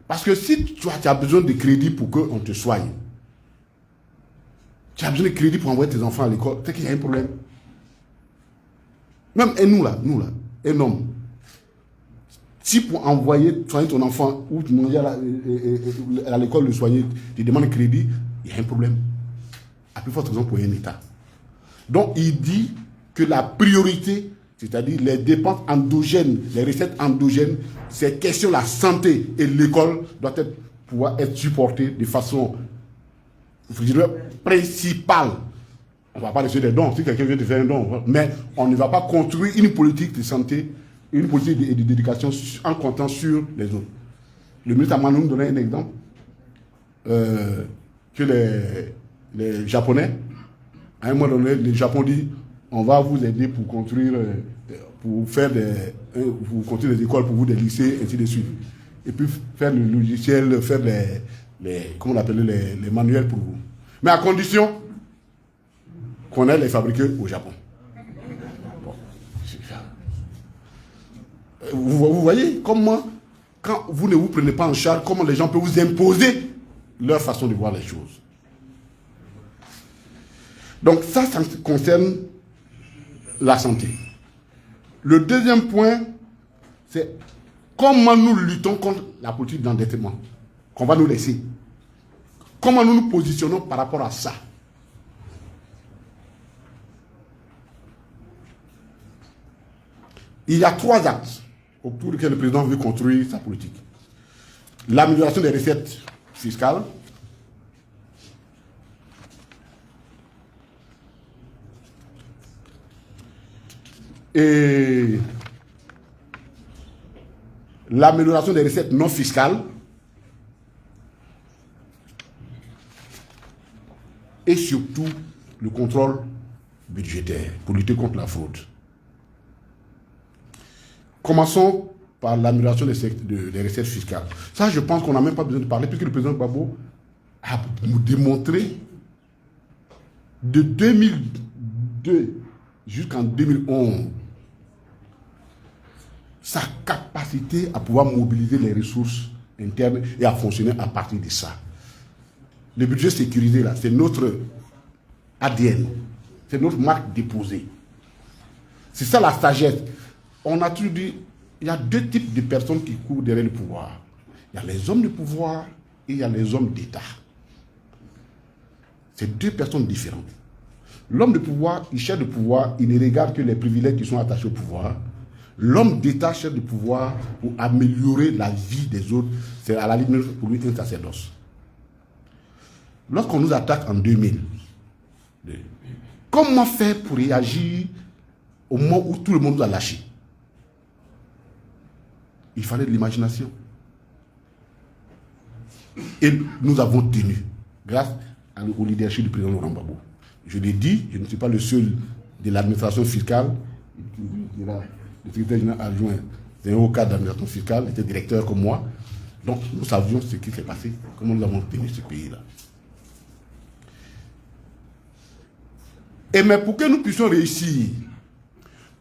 Parce que si tu as besoin de crédit pour qu'on te soigne, tu as besoin de crédit pour envoyer tes enfants à l'école, c'est qu'il y a un problème. Même nous là, un homme, si pour soigner ton enfant ou tu manger à l'école le soigner, tu demandes crédit, il y a un problème. À plus forte raison pour un État. Donc il dit que la priorité, c'est-à-dire les dépenses endogènes, les recettes endogènes, ces questions, la santé et l'école doivent pouvoir être supportées de façon, je dirais, principale. On ne va pas laisser des dons, si quelqu'un vient te faire un don. Mais on ne va pas construire une politique de santé, une politique d'éducation en comptant sur les autres. Le ministre Amanou nous donnait un exemple que les Japonais, à un moment donné, les Japon dit on va vous aider pour construire, pour construire des écoles pour vous, des lycées, ainsi de suite. Et puis faire le logiciel, faire comment on appelle les manuels pour vous. Mais à condition qu'on ait les fabriquer au Japon. Bon. Vous voyez comment, quand vous ne vous prenez pas en charge, comment les gens peuvent vous imposer leur façon de voir les choses. Donc ça concerne la santé. Le deuxième point, c'est comment nous luttons contre la politique d'endettement qu'on va nous laisser. Comment nous nous positionnons par rapport à ça. Il y a 3 axes autour desquels le président veut construire sa politique. L'amélioration des recettes fiscales, et l'amélioration des recettes non fiscales, et surtout le contrôle budgétaire pour lutter contre la fraude. Commençons par l'amélioration des recettes fiscales. Ça, je pense qu'on n'a même pas besoin de parler, puisque le président Gbagbo a démontré de 2002 jusqu'en 2011 sa capacité à pouvoir mobiliser les ressources internes et à fonctionner à partir de ça. Le budget sécurisé, là, c'est notre ADN, c'est notre marque déposée. C'est ça la sagesse. On a toujours dit, il y a 2 types de personnes qui courent derrière le pouvoir. Il y a les hommes de pouvoir et il y a les hommes d'État. C'est 2 personnes différentes. L'homme de pouvoir, il cherche le pouvoir, il ne regarde que les privilèges qui sont attachés au pouvoir. L'homme d'État cherche le pouvoir pour améliorer la vie des autres. C'est à la limite pour lui un sacerdoce. Lorsqu'on nous attaque en 2000, comment faire pour réagir au moment où tout le monde nous a lâchés? Il fallait de l'imagination. Et nous avons tenu, grâce au leadership du président Laurent Gbagbo. Je l'ai dit, je ne suis pas le seul de l'administration fiscale. Le secrétaire général adjoint, c'est un haut cadre d'administration fiscale, il était directeur comme moi. Donc nous savions ce qui s'est passé, comment nous avons tenu ce pays-là. Et mais pour que nous puissions réussir,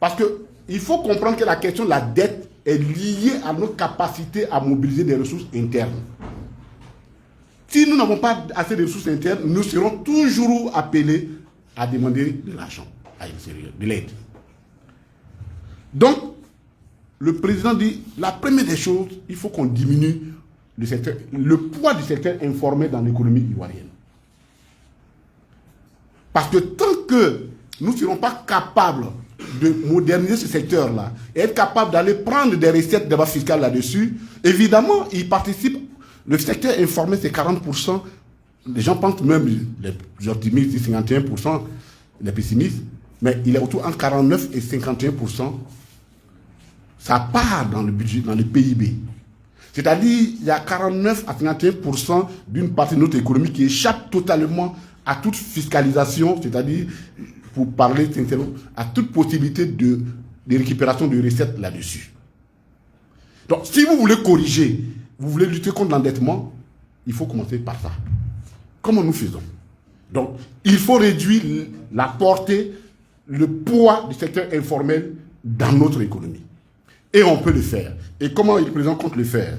parce qu'il faut comprendre que la question de la dette est liée à notre capacité à mobiliser des ressources internes. Si nous n'avons pas assez de ressources internes, nous serons toujours appelés à demander de l'argent à l'extérieur, de l'aide. Donc, le président dit, la première des choses, il faut qu'on diminue le poids du secteur informel dans l'économie ivoirienne. Parce que tant que nous ne serons pas capables de moderniser ce secteur-là et être capables d'aller prendre des recettes d'abord fiscales là-dessus, évidemment, il participe. Le secteur informel, c'est 40%. Les gens pensent même, les optimistes disent 51%, les pessimistes, mais il est autour entre 49 et 51%. Ça part dans le budget, dans le PIB. C'est-à-dire, il y a 49 à 51% d'une partie de notre économie qui échappe totalement à toute fiscalisation, c'est-à-dire, pour parler sincèrement, à toute possibilité de récupération de recettes là-dessus. Donc, si vous voulez corriger, vous voulez lutter contre l'endettement, il faut commencer par ça. Comment nous faisons? Donc, il faut réduire la portée, le poids du secteur informel dans notre économie. Et on peut le faire. Et comment le président compte le faire?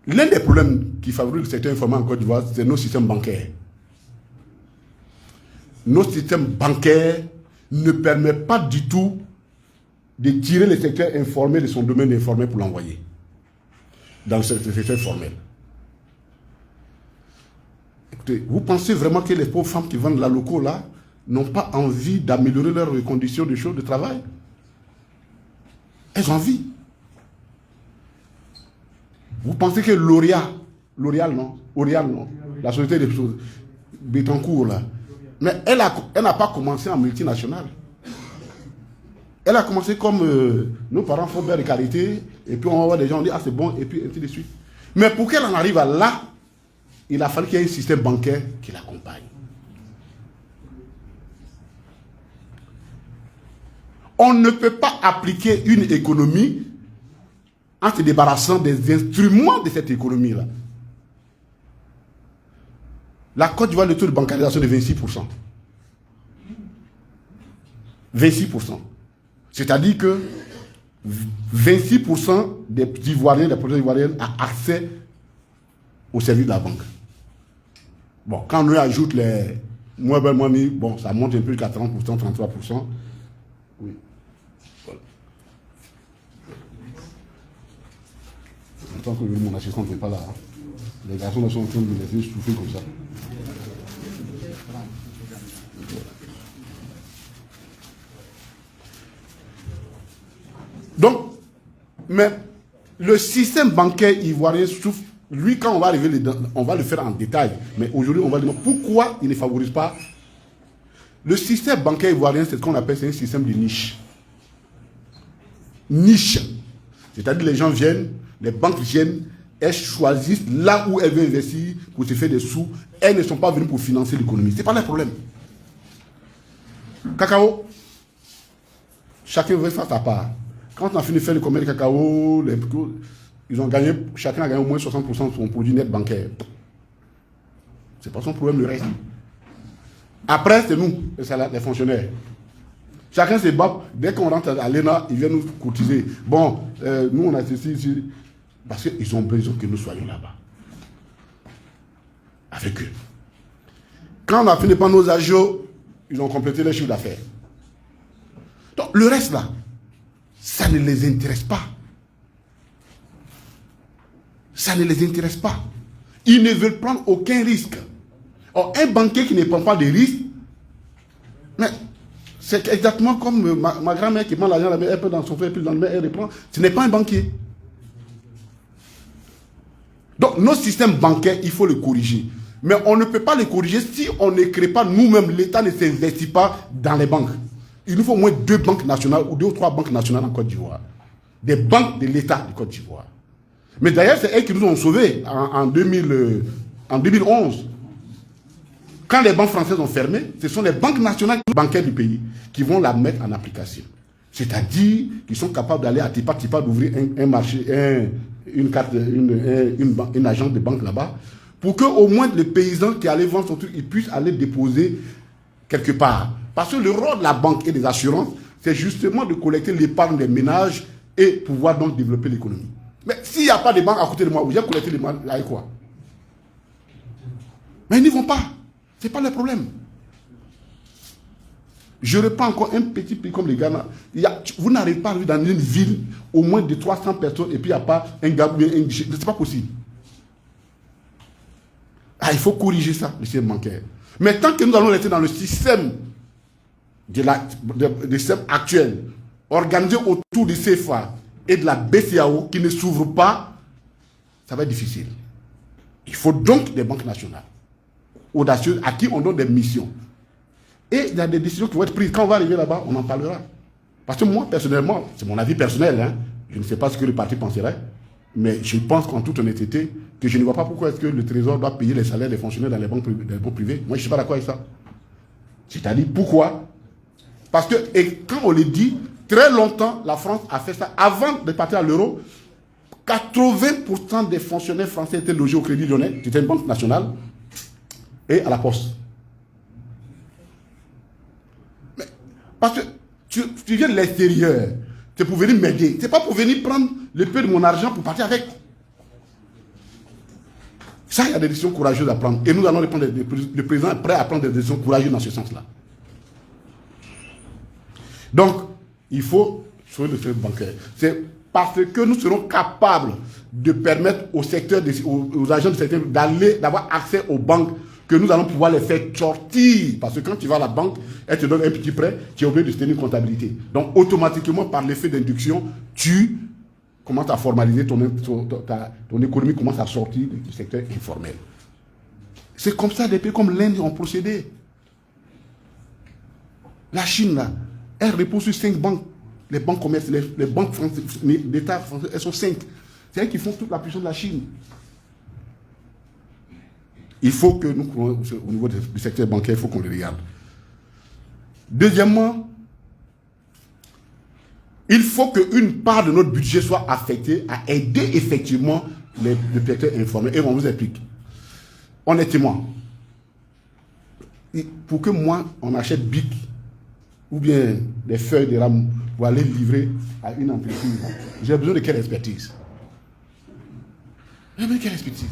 L'un des problèmes qui favorise le secteur informel en Côte d'Ivoire, c'est nos systèmes bancaires. Nos systèmes bancaires ne permettent pas du tout de tirer le secteur informel de son domaine informel pour l'envoyer dans le secteur formel. Écoutez, vous pensez vraiment que les pauvres femmes qui vendent la loco là n'ont pas envie d'améliorer leurs conditions de travail? Elles ont envie. Vous pensez que L'Oréal non, la société des choses, Bettencourt là, mais elle n'a pas commencé en multinationale. Elle a commencé comme nos parents font beurre de qualité, et puis on va voir des gens, on dit ah c'est bon, et puis ainsi de suite. Mais pour qu'elle en arrive à là, il a fallu qu'il y ait un système bancaire qui l'accompagne. On ne peut pas appliquer une économie en se débarrassant des instruments de cette économie-là. La Côte d'Ivoire, le taux de bancarisation est de 26%. 26%. C'est-à-dire que 26% des Ivoiriens, des populations ivoiriennes, ont accès au service de la banque. Bon, quand on ajoute les moins belles, moins mis, bon, ça monte un peu jusqu'à 30%, 33%. Oui. Voilà. En tant que mon assistant n'est pas là. Hein. Les garçons sont en train de les laisser souffler comme ça. Donc, mais le système bancaire ivoirien souffre. Lui, quand on va arriver dedans, on va le faire en détail. Mais aujourd'hui, on va demander pourquoi il ne favorise pas. Le système bancaire ivoirien, c'est ce qu'on appelle un système de niche. Niche. C'est-à-dire les gens viennent, les banques viennent, elles choisissent là où elles veulent investir pour se faire des sous. Elles ne sont pas venues pour financer l'économie. Ce n'est pas le problème. Cacao, chacun veut faire sa part. Quand on a fini de faire le commerce de cacao, ils ont gagné, chacun a gagné au moins 60% de son produit net bancaire. C'est pas son problème, le reste. Après, c'est nous, les fonctionnaires. Chacun se bat. Dès qu'on rentre à l'ENA, ils viennent nous cotiser. Bon, nous, on a ceci ici. Parce qu'ils ont besoin que nous soyons là-bas. Avec eux. Quand on a fini par nos agios, ils ont complété les chiffres d'affaires. Donc, le reste là, ça ne les intéresse pas. Ça ne les intéresse pas. Ils ne veulent prendre aucun risque. Or, un banquier qui ne prend pas de risques, mais c'est exactement comme ma grand-mère qui prend l'argent, elle peut dans son frère, puis dans le main, elle reprend. Ce n'est pas un banquier. Donc, nos systèmes bancaires, il faut les corriger. Mais on ne peut pas les corriger si on ne crée pas nous-mêmes, l'État ne s'investit pas dans les banques. Il nous faut au moins 2 banques nationales ou 2 ou 3 banques nationales en Côte d'Ivoire. Des banques de l'État de Côte d'Ivoire. Mais d'ailleurs, c'est elles qui nous ont sauvés en 2011. Quand les banques françaises ont fermé, ce sont les banques nationales bancaires du pays qui vont la mettre en application. C'est-à-dire qu'ils sont capables d'aller à Tipa d'ouvrir un marché, une agence de banque là-bas, pour qu'au moins les paysans qui allaient vendre son truc, ils puissent aller déposer quelque part. Parce que le rôle de la banque et des assurances, c'est justement de collecter l'épargne des ménages et pouvoir donc développer l'économie. Mais s'il n'y a pas de banque à côté de moi, où j'ai collecté les banques, là, quoi? Mais ils n'y vont pas. Ce n'est pas le problème. Je reprends encore un petit pays comme le Ghana. Vous n'arrivez pas à vivre dans une ville au moins de 300 personnes et puis il n'y a pas un gars ou un guichet. Ce n'est pas possible. Ah, il faut corriger ça, le système bancaire. Mais tant que nous allons rester dans le système système actuel, organisé autour du CFA et de la BCAO qui ne s'ouvre pas, ça va être difficile. Il faut donc des banques nationales audacieuses à qui on donne des missions. Et il y a des décisions qui vont être prises. Quand on va arriver là-bas, on en parlera. Parce que moi, personnellement, c'est mon avis personnel, hein, je ne sais pas ce que le parti penserait, mais je pense qu'en toute honnêteté, que je ne vois pas pourquoi est-ce que le Trésor doit payer les salaires des fonctionnaires dans les banques privées. Moi, je ne suis pas d'accord avec ça. C'est-à-dire, pourquoi? Parce que, et quand on le dit, très longtemps, la France a fait ça. Avant de partir à l'euro, 80% des fonctionnaires français étaient logés au Crédit Lyonnais, c'était une banque nationale, et à la Poste. Mais, parce que tu viens de l'extérieur, c'est pour venir m'aider. Ce n'est pas pour venir prendre le peu de mon argent pour partir avec. Ça, il y a des décisions courageuses à prendre. Et nous allons répondre, le président est prêt à prendre des décisions courageuses dans ce sens-là. Donc, il faut sauver le secteur bancaire. C'est parce que nous serons capables de permettre au secteur, aux agents du secteur d'avoir accès aux banques que nous allons pouvoir les faire sortir. Parce que quand tu vas à la banque, elle te donne un petit prêt, tu es obligé de se tenir une comptabilité. Donc, automatiquement, par l'effet d'induction, tu commences à formaliser ton économie, commence à sortir du secteur informel. C'est comme ça des pays comme l'Inde ont procédé. La Chine, là, elle repose sur 5 banques. Les banques commerciales, les banques d'État françaises, elles sont 5. C'est elles qui font toute la puissance de la Chine. Il faut que nous, au niveau du secteur bancaire, il faut qu'on le regarde. Deuxièmement, il faut qu'une part de notre budget soit affectée à aider effectivement le secteur informel. Et on vous explique. Honnêtement, pour que moi, on achète BIC ou bien des feuilles de rame pour aller livrer à une entreprise, j'ai besoin de quelle expertise? J'ai besoin de quelle expertise?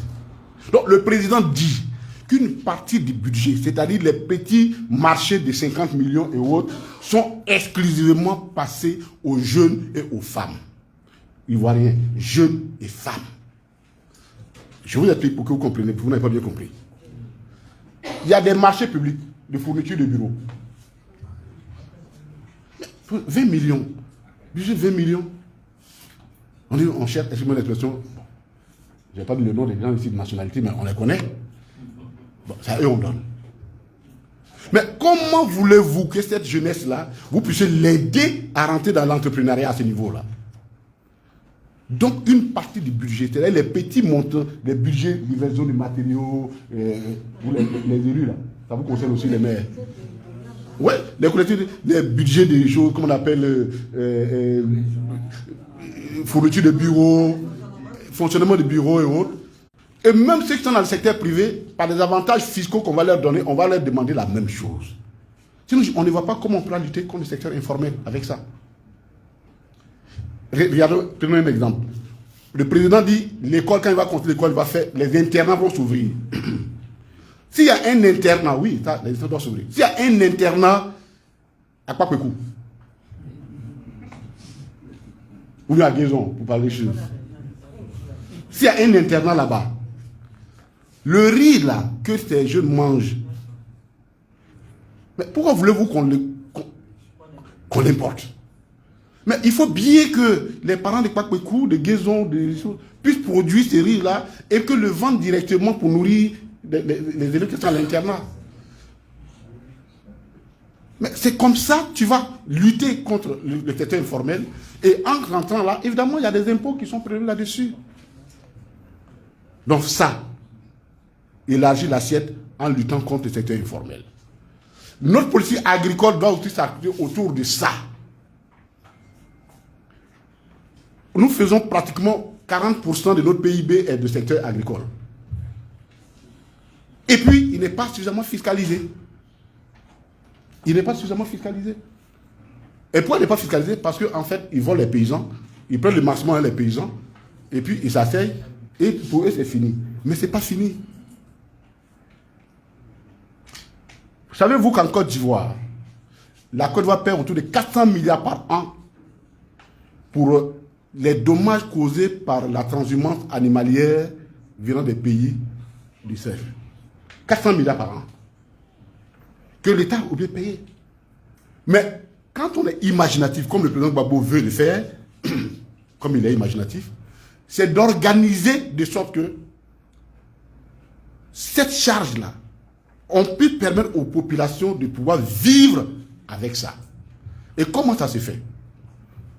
Donc le président dit qu'une partie du budget, c'est-à-dire les petits marchés de 50 millions et autres, sont exclusivement passés aux jeunes et aux femmes. Ivoiriens, jeunes et femmes. Je vous explique pour que vous compreniez, vous n'avez pas bien compris. Il y a des marchés publics de fourniture de bureaux. 20 millions. Budget 20 millions. On dit, on cherche, excusez-moi l'expression, je n'ai pas dit le nom des gens ici de nationalité, mais on les connaît. Bon, c'est à eux on donne. Mais comment voulez-vous que cette jeunesse-là, vous puissiez l'aider à rentrer dans l'entrepreneuriat à ce niveau-là? Donc, une partie du budget, c'est-à-dire les petits montants, les budgets, livraison de matériaux, pour les élus, là, ça vous concerne aussi les maires. Oui, les collectivités, les budgets des choses, comme on appelle, fourniture de bureaux, fonctionnement de bureaux et autres. Et même ceux qui sont dans le secteur privé, par des avantages fiscaux qu'on va leur donner, on va leur demander la même chose. Sinon, on ne voit pas comment on peut lutter contre le secteur informel avec ça. Regardez, prenons un exemple. Le président dit, l'école, quand il va construire l'école, il va faire, les internats vont s'ouvrir. S'il y a un internat, oui, ça, les internats doivent s'ouvrir. S'il y a un internat, à Kwakwekou, ou bien à Guézon, pour parler des choses. S'il y a un internat là-bas, le riz là, que ces jeunes mangent, mais pourquoi voulez-vous qu'on l'importe? Mais il faut bien que les parents de Kwakwekou, de Guézon, puissent produire ces riz-là et que le vendent directement pour nourrir les élèves qui sont à l'internat. Mais c'est comme ça que tu vas lutter contre le secteur informel. Et en rentrant là, évidemment, il y a des impôts qui sont prélevés là-dessus. Donc ça, élargir l'assiette en luttant contre le secteur informel. Notre politique agricole doit aussi s'articuler autour de ça. Nous faisons pratiquement 40% de notre PIB est de secteur agricole. Et puis, il n'est pas suffisamment fiscalisé. Il n'est pas suffisamment fiscalisé. Et pourquoi il n'est pas fiscalisé? Parce qu'en fait, ils volent les paysans, ils prennent le maximum à les paysans, et puis ils s'asseyent, et pour eux, c'est fini. Mais ce n'est pas fini. Savez-vous qu'en Côte d'Ivoire, la Côte d'Ivoire perd autour de 400 milliards par an pour les dommages causés par la transhumance animalière venant des pays du Sahel. 400 milliards par an. Que l'État a oublié de payer. Mais quand on est imaginatif, comme le président Gbagbo veut le faire, comme il est imaginatif, c'est d'organiser de sorte que cette charge-là, on peut permettre aux populations de pouvoir vivre avec ça. Et comment ça se fait?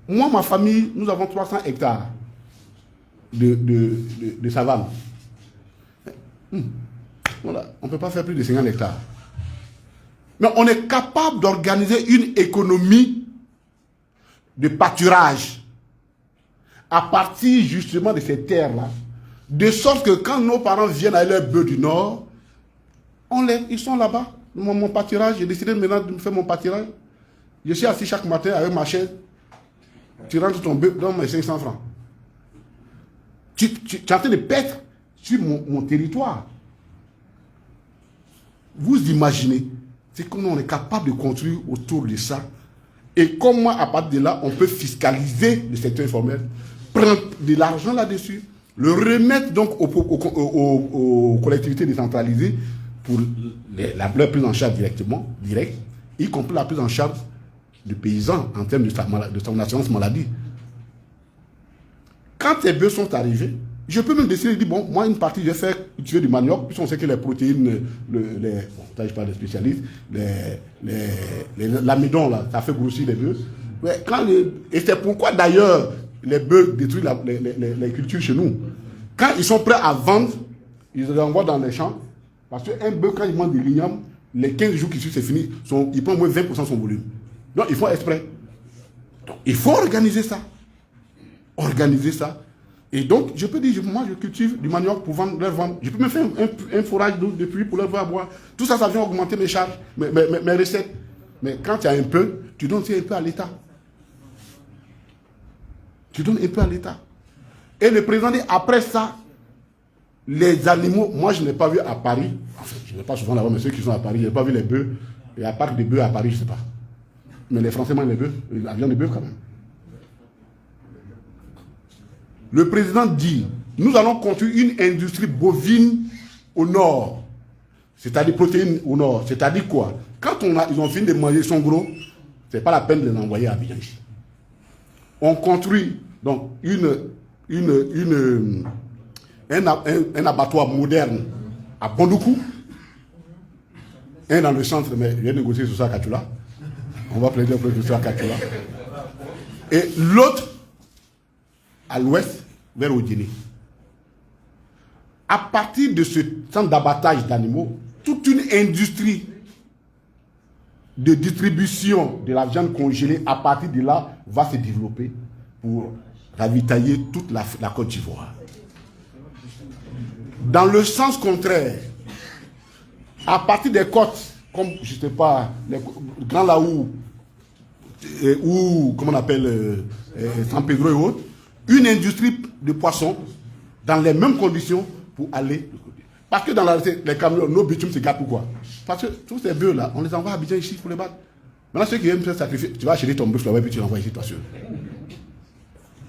Moi, ma famille, nous avons 300 hectares de savane. Voilà, on ne peut pas faire plus de 50 hectares. Mais on est capable d'organiser une économie de pâturage à partir justement de ces terres-là, de sorte que quand nos parents viennent à leur bœuf du Nord, ils sont là-bas. Mon pâturage, j'ai décidé maintenant de faire mon pâturage. Je suis assis chaque matin avec ma chaise. Tu rentres ton bœuf dans mes 500 francs. Tu es en train de perdre sur mon territoire. Vous imaginez, c'est que nous, on est capable de construire autour de ça. Et comment, à partir de là, on peut fiscaliser le secteur informel, prendre de l'argent là-dessus, le remettre donc aux collectivités décentralisées pour leur prise en charge direct, y compris la prise en charge du paysan en termes de son assurance maladie. Quand ces bœufs sont arrivés, je peux même décider de dire, bon, moi, une partie, je vais faire cultiver du manioc, puisqu'on sait que les protéines, bon, ça, je parle des spécialistes, l'amidon, là, ça fait grossir les bœufs. Ouais, et c'est pourquoi, d'ailleurs, les bœufs détruisent les cultures chez nous. Quand ils sont prêts à vendre, ils les envoient dans les champs, parce qu'un bœuf, quand il mange du ligname, les 15 jours qui suivent, c'est fini, il prend au moins 20% de son volume. Donc, ils font exprès. Donc, il faut organiser ça. Organiser ça. Et donc, je peux dire, moi, je cultive du manioc pour leur vendre. Je peux me faire un forage de pluie pour leur faire boire. Tout ça, ça vient augmenter mes charges, mes recettes. Mais quand tu as un peu, tu donnes un peu à l'État. Tu donnes un peu à l'État. Et le président dit, après ça, les animaux, moi, je n'ai pas vu à Paris, enfin, je n'ai pas souvent là-bas, mais ceux qui sont à Paris, je n'ai pas vu les bœufs. Et à part des bœufs à Paris, je ne sais pas. Mais les Français mangent les bœufs, la viande des bœufs quand même. Le président dit, nous allons construire une industrie bovine au nord. C'est-à-dire protéines au nord. C'est-à-dire quoi? Quand ils ont fini de manger, ils sont gros, ce n'est pas la peine de les envoyer à Abidjan ici. On construit donc un abattoir moderne à Bondoukou, un dans le centre, mais je vais négocier sur ça à Kachula. On va plaider pour ça à Kachula. Et l'autre à l'ouest, vers Odini. À partir de ce centre d'abattage d'animaux, toute une industrie de distribution de la viande congelée, à partir de là, va se développer pour ravitailler toute la Côte d'Ivoire. Dans le sens contraire, à partir des côtes, comme, je ne sais pas, les Grands Laou, ou comment on appelle, San Pedro et autres, une industrie de poissons dans les mêmes conditions pour aller. Parce que dans les camions, nos bitumes se gâtent pourquoi? Parce que tous ces bœufs-là, on les envoie à Abidjan ici pour les battre. Maintenant, ceux qui aiment faire sacrifier, tu vas acheter ton bœuf là-bas et puis tu l'envoies ici, toi seul.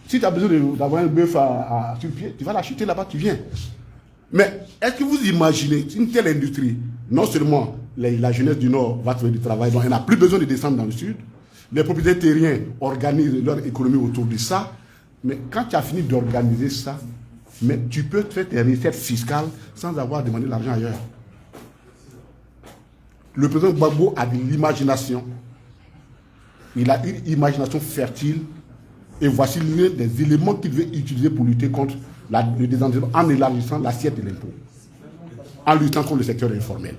Si tu as besoin d'avoir un bœuf sur le pied, tu vas l'acheter là-bas, tu viens. Mais est-ce que vous imaginez une telle industrie, non seulement la jeunesse du Nord va trouver du travail, donc elle n'a plus besoin de descendre dans le Sud, les propriétaires terriens organisent leur économie autour de ça, mais quand tu as fini d'organiser ça, mais tu peux faire tes recettes fiscales sans avoir demandé l'argent ailleurs. Le président Gbagbo a de l'imagination. Il a une imagination fertile. Et voici l'un des éléments qu'il veut utiliser pour lutter contre le désendettement en élargissant l'assiette de l'impôt, en luttant contre le secteur informel.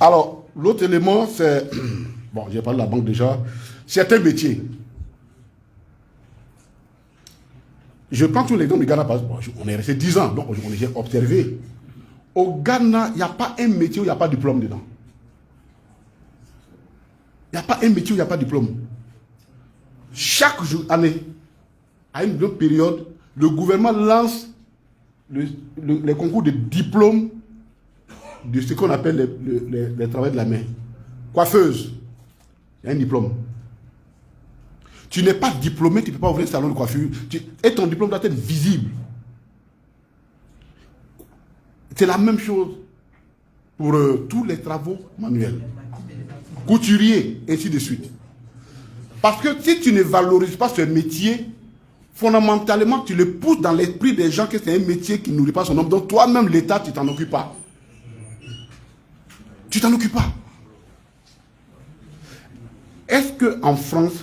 Alors, l'autre élément, c'est... Bon, j'ai parlé de la banque déjà. Certains métiers. Je prends tous les exemples du Ghana, parce qu'on est resté 10 ans, donc on est observé. Au Ghana, il n'y a pas un métier où il n'y a pas de diplôme dedans. Il n'y a pas un métier où il n'y a pas de diplôme. Chaque année, à une bonne période, le gouvernement lance les concours de diplôme de ce qu'on appelle les travaux de la main. Coiffeuse, il y a un diplôme. Tu n'es pas diplômé, tu ne peux pas ouvrir un salon de coiffure. Et ton diplôme doit être visible. C'est la même chose pour tous les travaux manuels. Couturier, ainsi de suite. Parce que si tu ne valorises pas ce métier, fondamentalement, tu le pousses dans l'esprit des gens que c'est un métier qui ne nourrit pas son homme. Donc toi-même, l'État, tu t'en occupes pas. Tu t'en occupes pas. Est-ce qu'en France,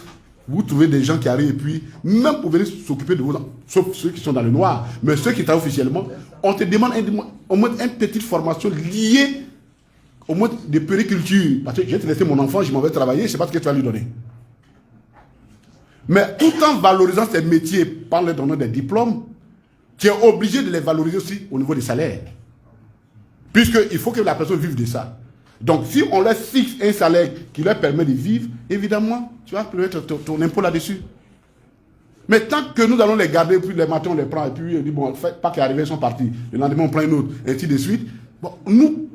vous trouvez des gens qui arrivent et puis, même pour venir s'occuper de vous, sauf ceux qui sont dans le noir, mais ceux qui travaillent officiellement, on te demande au moins une petite formation liée au mode de périculture. Parce que je vais te laisser mon enfant, je m'en vais travailler, je ne sais pas ce que tu vas lui donner. Mais tout en valorisant ces métiers par leur donnant des diplômes, tu es obligé de les valoriser aussi au niveau des salaires. Puisqu'il faut que la personne vive de ça. Donc si on leur fixe un salaire qui leur permet de vivre, évidemment, tu vas mettre ton impôt là-dessus. Mais tant que nous allons les garder, puis les matins on les prend, et puis on dit, bon, pas qu'ils arrivent, ils sont partis. Le lendemain on prend une autre, et ainsi de suite. Bon, nous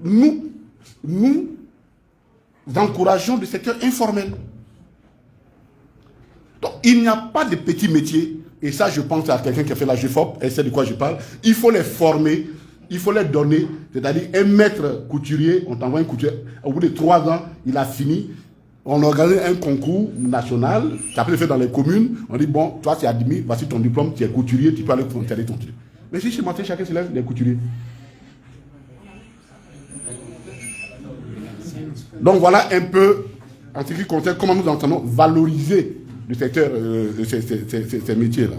encourageons le secteur informel. Donc, il n'y a pas de petits métiers, et ça, je pense à quelqu'un qui a fait la GFOP, et c'est de quoi je parle. Il faut les former, il faut les donner, c'est-à-dire un maître couturier, on t'envoie un couturier, au bout de 3 ans, il a fini. On organise un concours national, ça peut se faire dans les communes. On dit, bon, toi, c'est admis, voici ton diplôme, tu es couturier, tu peux aller frontiérer ton truc. Mais si chez Martin, chacun se lève, les couturiers. Donc voilà un peu, en ce qui concerne comment nous entendons valoriser le secteur, ces métiers-là.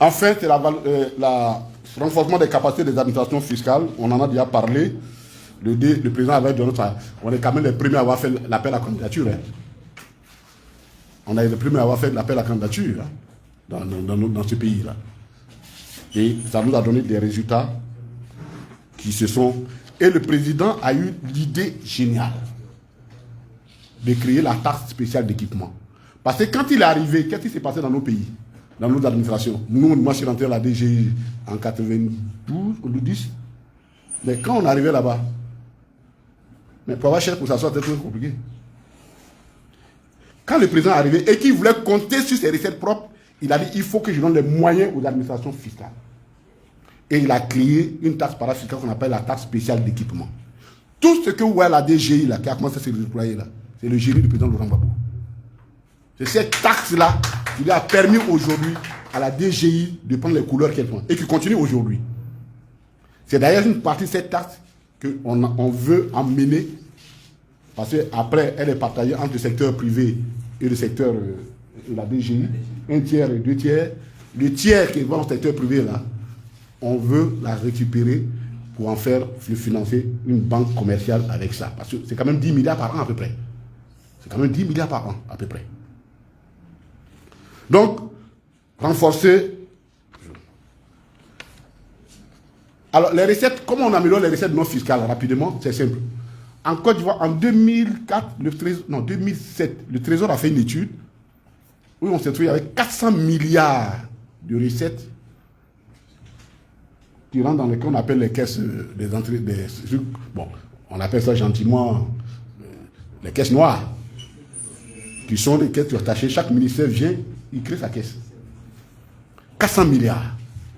Enfin, c'est le renforcement des capacités des administrations fiscales. On en a déjà parlé. Le président avait donné ça. On est quand même les premiers à avoir fait l'appel à candidature. Hein. On est les premiers à avoir fait l'appel à candidature hein, dans ce pays-là. Et ça nous a donné des résultats qui se sont... Et le président a eu l'idée géniale de créer la taxe spéciale d'équipement. Parce que quand il est arrivé, qu'est-ce qui s'est passé dans nos pays, dans nos administrations? Moi, je suis rentré à la DGI en 92 ou 10. Mais quand on arrivait là-bas, mais pour avoir cher pour s'asseoir, c'était très compliqué. Quand le président est arrivé et qu'il voulait compter sur ses recettes propres, il a dit il faut que je donne les moyens aux administrations fiscales. Et il a créé une taxe parafiscale qu'on appelle la taxe spéciale d'équipement. Tout ce que vous voyez à la DGI, là, qui a commencé à se déployer, là, c'est le génie du président Laurent Gbagbo. C'est cette taxe-là qui lui a permis aujourd'hui à la DGI de prendre les couleurs qu'elle prend et qui continue aujourd'hui. C'est d'ailleurs une partie de cette taxe qu'on veut emmener, parce qu'après, elle est partagée entre le secteur privé et le secteur de la DGI, 1 tiers et 2 tiers. Le tiers qui est dans le secteur privé, là, on veut la récupérer pour en faire financer une banque commerciale avec ça. Parce que c'est quand même 10 milliards par an à peu près. C'est quand même 10 milliards par an à peu près. Donc, renforcer. Alors, les recettes, comment on améliore les recettes non fiscales rapidement? C'est simple. En Côte d'Ivoire, en 2004, 2007, le Trésor a fait une étude où on s'est trouvé avec 400 milliards de recettes qui rentrent dans lesquelles on appelle les caisses des entrées, bon, on appelle ça gentiment les caisses noires, qui sont les caisses attachées. Chaque ministère vient, il crée sa caisse. 400 milliards.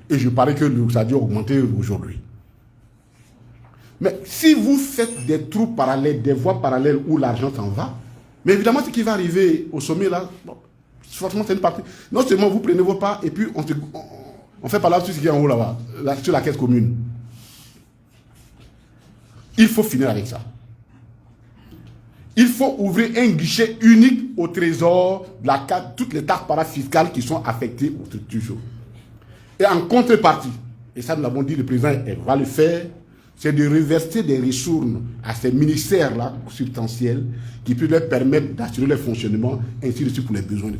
Et je parie que ça a dû augmenter aujourd'hui. Mais si vous faites des trous parallèles, des voies parallèles où l'argent s'en va, mais évidemment, ce qui va arriver au sommet là, bon, forcément, c'est une partie. Non seulement vous prenez vos pas et puis on fait par là tout ce qui est en haut là-bas, sur la caisse commune. Il faut finir avec ça. Il faut ouvrir un guichet unique au trésor, toutes les taxes parafiscales qui sont affectées aux structures. Et en contrepartie, et ça nous l'avons dit, le président va le faire, c'est de reverser des ressources à ces ministères-là substantiels qui peuvent leur permettre d'assurer le fonctionnement, ainsi de suite pour les besoins.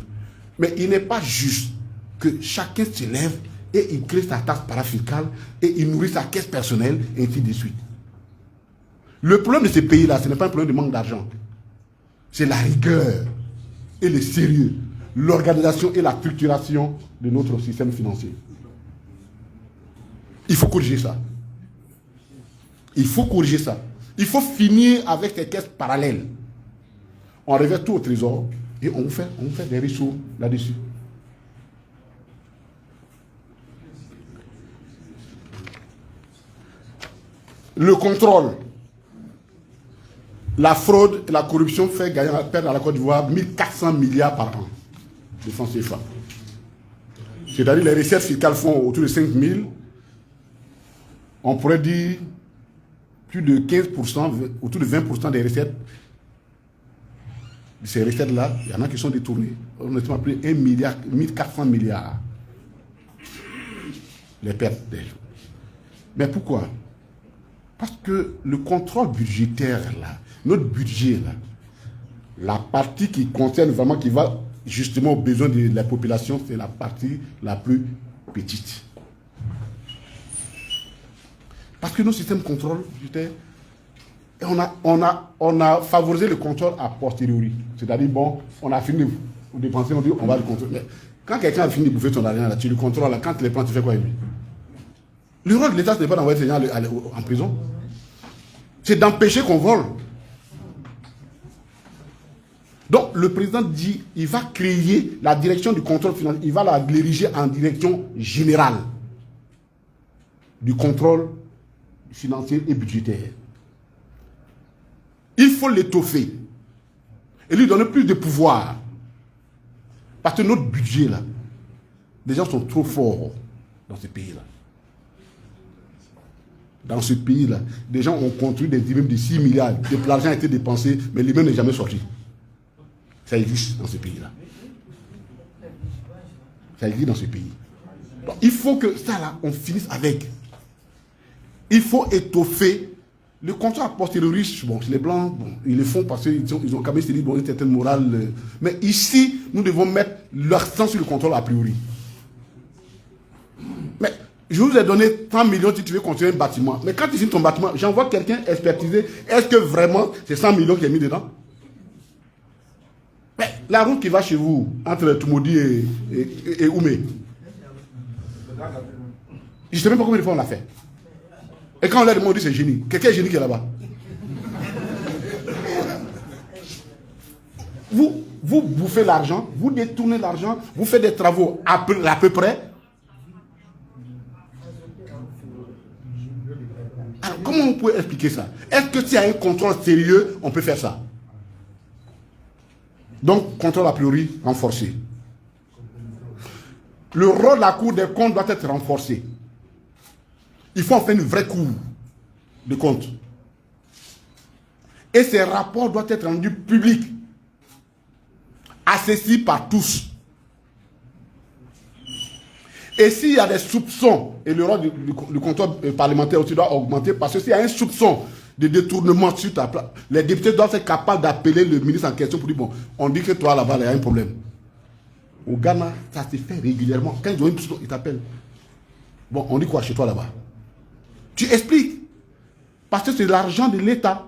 Mais il n'est pas juste que chacun se lève et il crée sa taxe parafiscale et il nourrit sa caisse personnelle, ainsi de suite. Le problème de ces pays-là, ce n'est pas un problème de manque d'argent. C'est la rigueur et le sérieux, l'organisation et la structuration de notre système financier. Il faut corriger ça. Il faut corriger ça. Il faut finir avec ces caisses parallèles. On revient tout au trésor et on fait des ressources là-dessus. Le contrôle, la fraude et la corruption fait perdre à la Côte d'Ivoire 1400 milliards par an de francs CFA. C'est-à-dire les recettes fiscales font autour de 5 000. On pourrait dire plus de 15%, autour de 20% des recettes. De ces recettes-là, il y en a qui sont détournées. On estime plus 1 milliard, 1400 milliards. Les pertes. Mais pourquoi? Parce que le contrôle budgétaire, là, notre budget, là, la partie qui concerne vraiment, qui va justement aux besoins de la population, c'est la partie la plus petite. Parce que nos systèmes de contrôle budgétaire, on a favorisé le contrôle a posteriori. C'est-à-dire, bon, on a fini de dépenser, on dit on va le contrôler. Mais quand quelqu'un a fini de bouffer son argent, là, tu le contrôles, là, quand tu les prends, tu fais quoi avec lui? Le rôle de l'État, ce n'est pas d'envoyer ces gens en prison. C'est d'empêcher qu'on vole. Donc, le président dit, il va créer la direction du contrôle financier, il va la diriger en direction générale du contrôle financière et budgétaire. Il faut l'étoffer et lui donner plus de pouvoir. Parce que notre budget, là, les gens sont trop forts dans ce pays-là. Dans ce pays-là, des gens ont construit des immeubles de 6 milliards. De l'argent a été dépensé, mais l'immeuble n'est jamais sorti. Ça existe dans ce pays-là. Ça existe dans ce pays. Donc, il faut que ça, là, on finisse avec. Il faut étoffer le contrat a posteriori. Bon, les Blancs, bon, ils le font parce qu'ils ont quand même dit bon, une certaine morale. Mais ici, nous devons mettre l'accent sur le contrôle a priori. Mais je vous ai donné 30 millions si tu veux construire un bâtiment. Mais quand tu finis ton bâtiment, j'envoie quelqu'un expertiser. Est-ce que vraiment c'est 100 millions qui est mis dedans? Mais la route qui va chez vous, entre Toumoudi et Oumé, je ne sais même pas combien de fois on l'a fait. Et quand on l'a demandé, on dit c'est génie. Quelqu'un est génie qui est là-bas. Vous bouffez l'argent, vous détournez l'argent, vous faites des travaux à peu près. Alors, comment on peut expliquer ça? Est-ce que s'il y a un contrôle sérieux, on peut faire ça? Donc, contrôle a priori renforcé. Le rôle de la Cour des comptes doit être renforcé. Il faut en faire une vraie Cour de comptes. Et ces rapports doivent être rendus publics, accessibles par tous. Et s'il y a des soupçons, et le rôle du contrôle parlementaire aussi doit augmenter, parce que s'il y a un soupçon de détournement sur ta place, les députés doivent être capables d'appeler le ministre en question pour dire, bon, on dit que toi là-bas, il y a un problème. Au Ghana, ça se fait régulièrement. Quand ils ont une soupçon, ils t'appellent. Bon, on dit quoi chez toi là-bas? Tu expliques. Parce que c'est l'argent de l'État.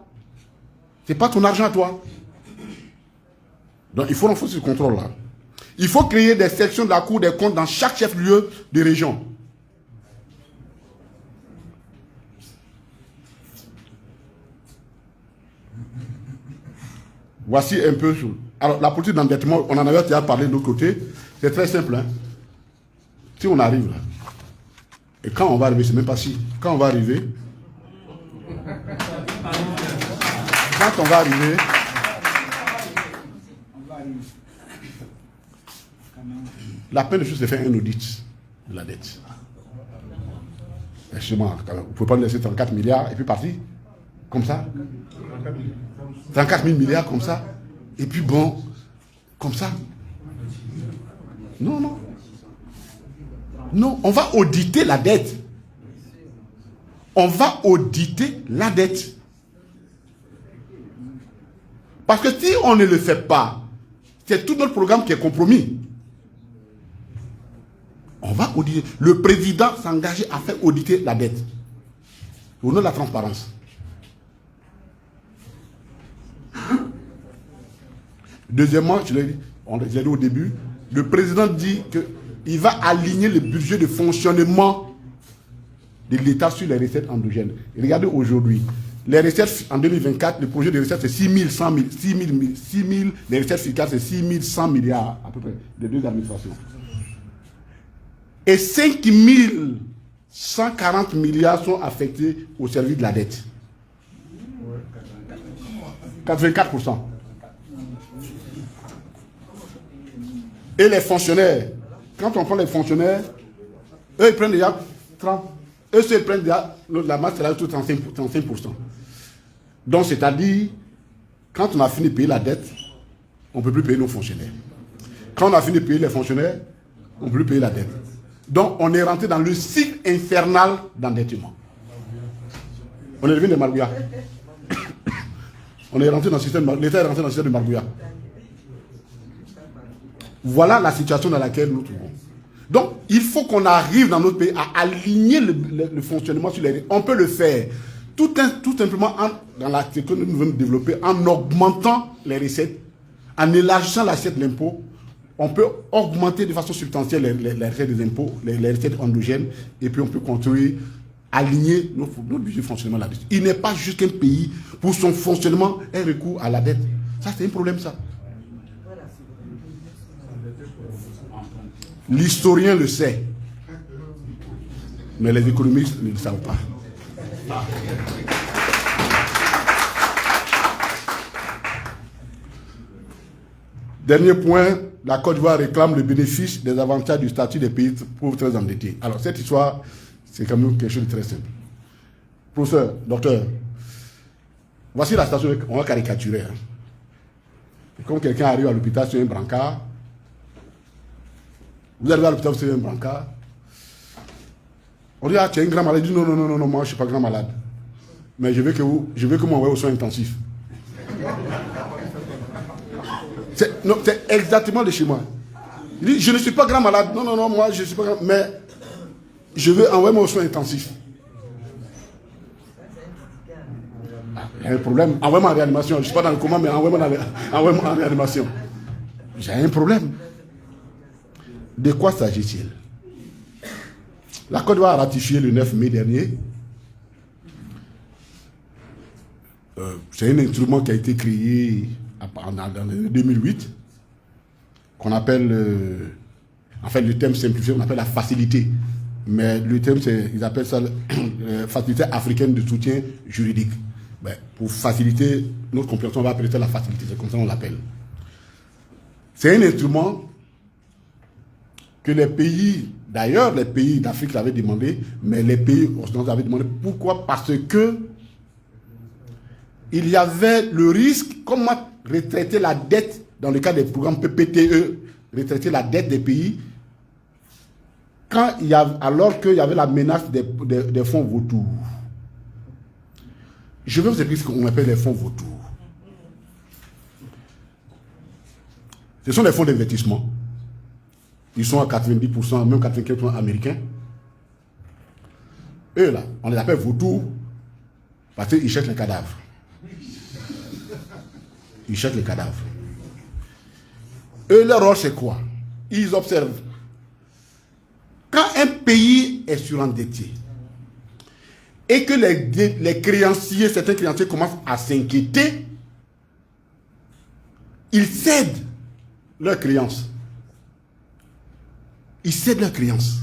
Ce n'est pas ton argent à toi. Donc il faut renforcer ce contrôle-là. Il faut créer des sections de la Cour des comptes dans chaque chef-lieu de région. Voici un peu. Alors la politique d'endettement, on en avait déjà parlé de l'autre côté. C'est très simple. Hein? Si on arrive là, et quand on va arriver, c'est même pas si. Quand on va arriver, quand on va arriver, la peine de chose, c'est faire un audit de la dette. Justement, vous ne pouvez pas nous laisser 34 milliards et puis partir comme ça. 34 000 milliards comme ça. Et puis bon, comme ça. Non, non. Non, on va auditer la dette. On va auditer la dette. Parce que si on ne le fait pas, c'est tout notre programme qui est compromis. On va auditer. Le président s'engageait à faire auditer la dette. Au nom de la transparence. Deuxièmement, je l'ai dit au début, le président dit qu'il va aligner le budget de fonctionnement de l'État sur les recettes endogènes. Et regardez aujourd'hui, les recettes en 2024, le projet de recettes c'est 6 000, les recettes fiscales c'est 6 100 milliards à peu près, des deux administrations. Et 5 140 milliards sont affectés au service de la dette. 84%. Et les fonctionnaires, quand on prend les fonctionnaires, eux ils prennent déjà 30%. Eux ils prennent déjà, la masse c'est là tout 35%. Donc c'est-à-dire, quand on a fini de payer la dette, on ne peut plus payer nos fonctionnaires. Quand on a fini de payer les fonctionnaires, on ne peut plus payer la dette. Donc on est rentré dans le cycle infernal d'endettement. On est revenu de Margouya. On est rentré dans le système, l'État est rentré dans le système de Margouya. Voilà la situation dans laquelle nous nous trouvons. Donc, il faut qu'on arrive dans notre pays à aligner le fonctionnement sur les... On peut le faire tout simplement dans la que nous venons de développer, en augmentant les recettes, en élargissant l'assiette de l'impôt. On peut augmenter de façon substantielle les recettes des impôts, les recettes endogènes, et puis on peut construire, aligner notre budget de fonctionnement là-dessus. Il n'est pas juste qu'un pays, pour son fonctionnement, ait recours à la dette. Ça, c'est un problème, ça. L'historien le sait, mais les économistes ne le savent pas. Dernier point, la Côte d'Ivoire réclame le bénéfice des avantages du statut des pays pauvres très endettés. Alors, cette histoire, c'est quand même quelque chose de très simple. Professeur, docteur, voici la station, on va caricaturer. Hein. Comme quelqu'un arrive à l'hôpital sur un brancard, vous arrivez à l'hôpital sur un brancard, on dit, ah, tu es un grand malade. Il dit, non, non, non, non, moi je ne suis pas grand malade. Mais je veux que vous m'envoyez aux soins intensifs. C'est exactement le schéma. Il dit, je ne suis pas grand malade. Non, non, non, moi je ne suis pas grand, mais je veux envoyer aux soins intensifs. Il y a un problème. Envoie-moi en réanimation. Je ne suis pas dans le coma, mais envoie-moi en réanimation. J'ai un problème. De quoi s'agit-il? La Côte d'Ivoire a ratifié le 9 mai dernier. C'est un instrument qui a été créé en 2008, qu'on appelle, en fait le terme simplifié, on appelle la facilité. Mais le terme, ils appellent ça la facilité africaine de soutien juridique. Ben, pour faciliter notre compréhension, on va appeler ça la facilité, c'est comme ça qu'on l'appelle. C'est un instrument que les pays, d'ailleurs les pays d'Afrique l'avaient demandé, mais les pays occidentaux avaient demandé. Pourquoi? Parce que il y avait le risque, comment retraiter la dette dans le cas des programmes PPTE, retraiter la dette des pays, alors qu'il y avait la menace des fonds vautours. Je vais vous expliquer ce qu'on appelle les fonds vautours. Ce sont les fonds d'investissement. Ils sont à 90%, même 95% américains. Eux là, on les appelle vautours parce qu'ils cherchent les cadavres. Ils cherchent les cadavres. Eux, leur rôle, c'est quoi? Ils observent. Quand un pays est surendetté et que les créanciers, certains créanciers commencent à s'inquiéter, ils cèdent leurs créances. Ils cèdent leurs créances.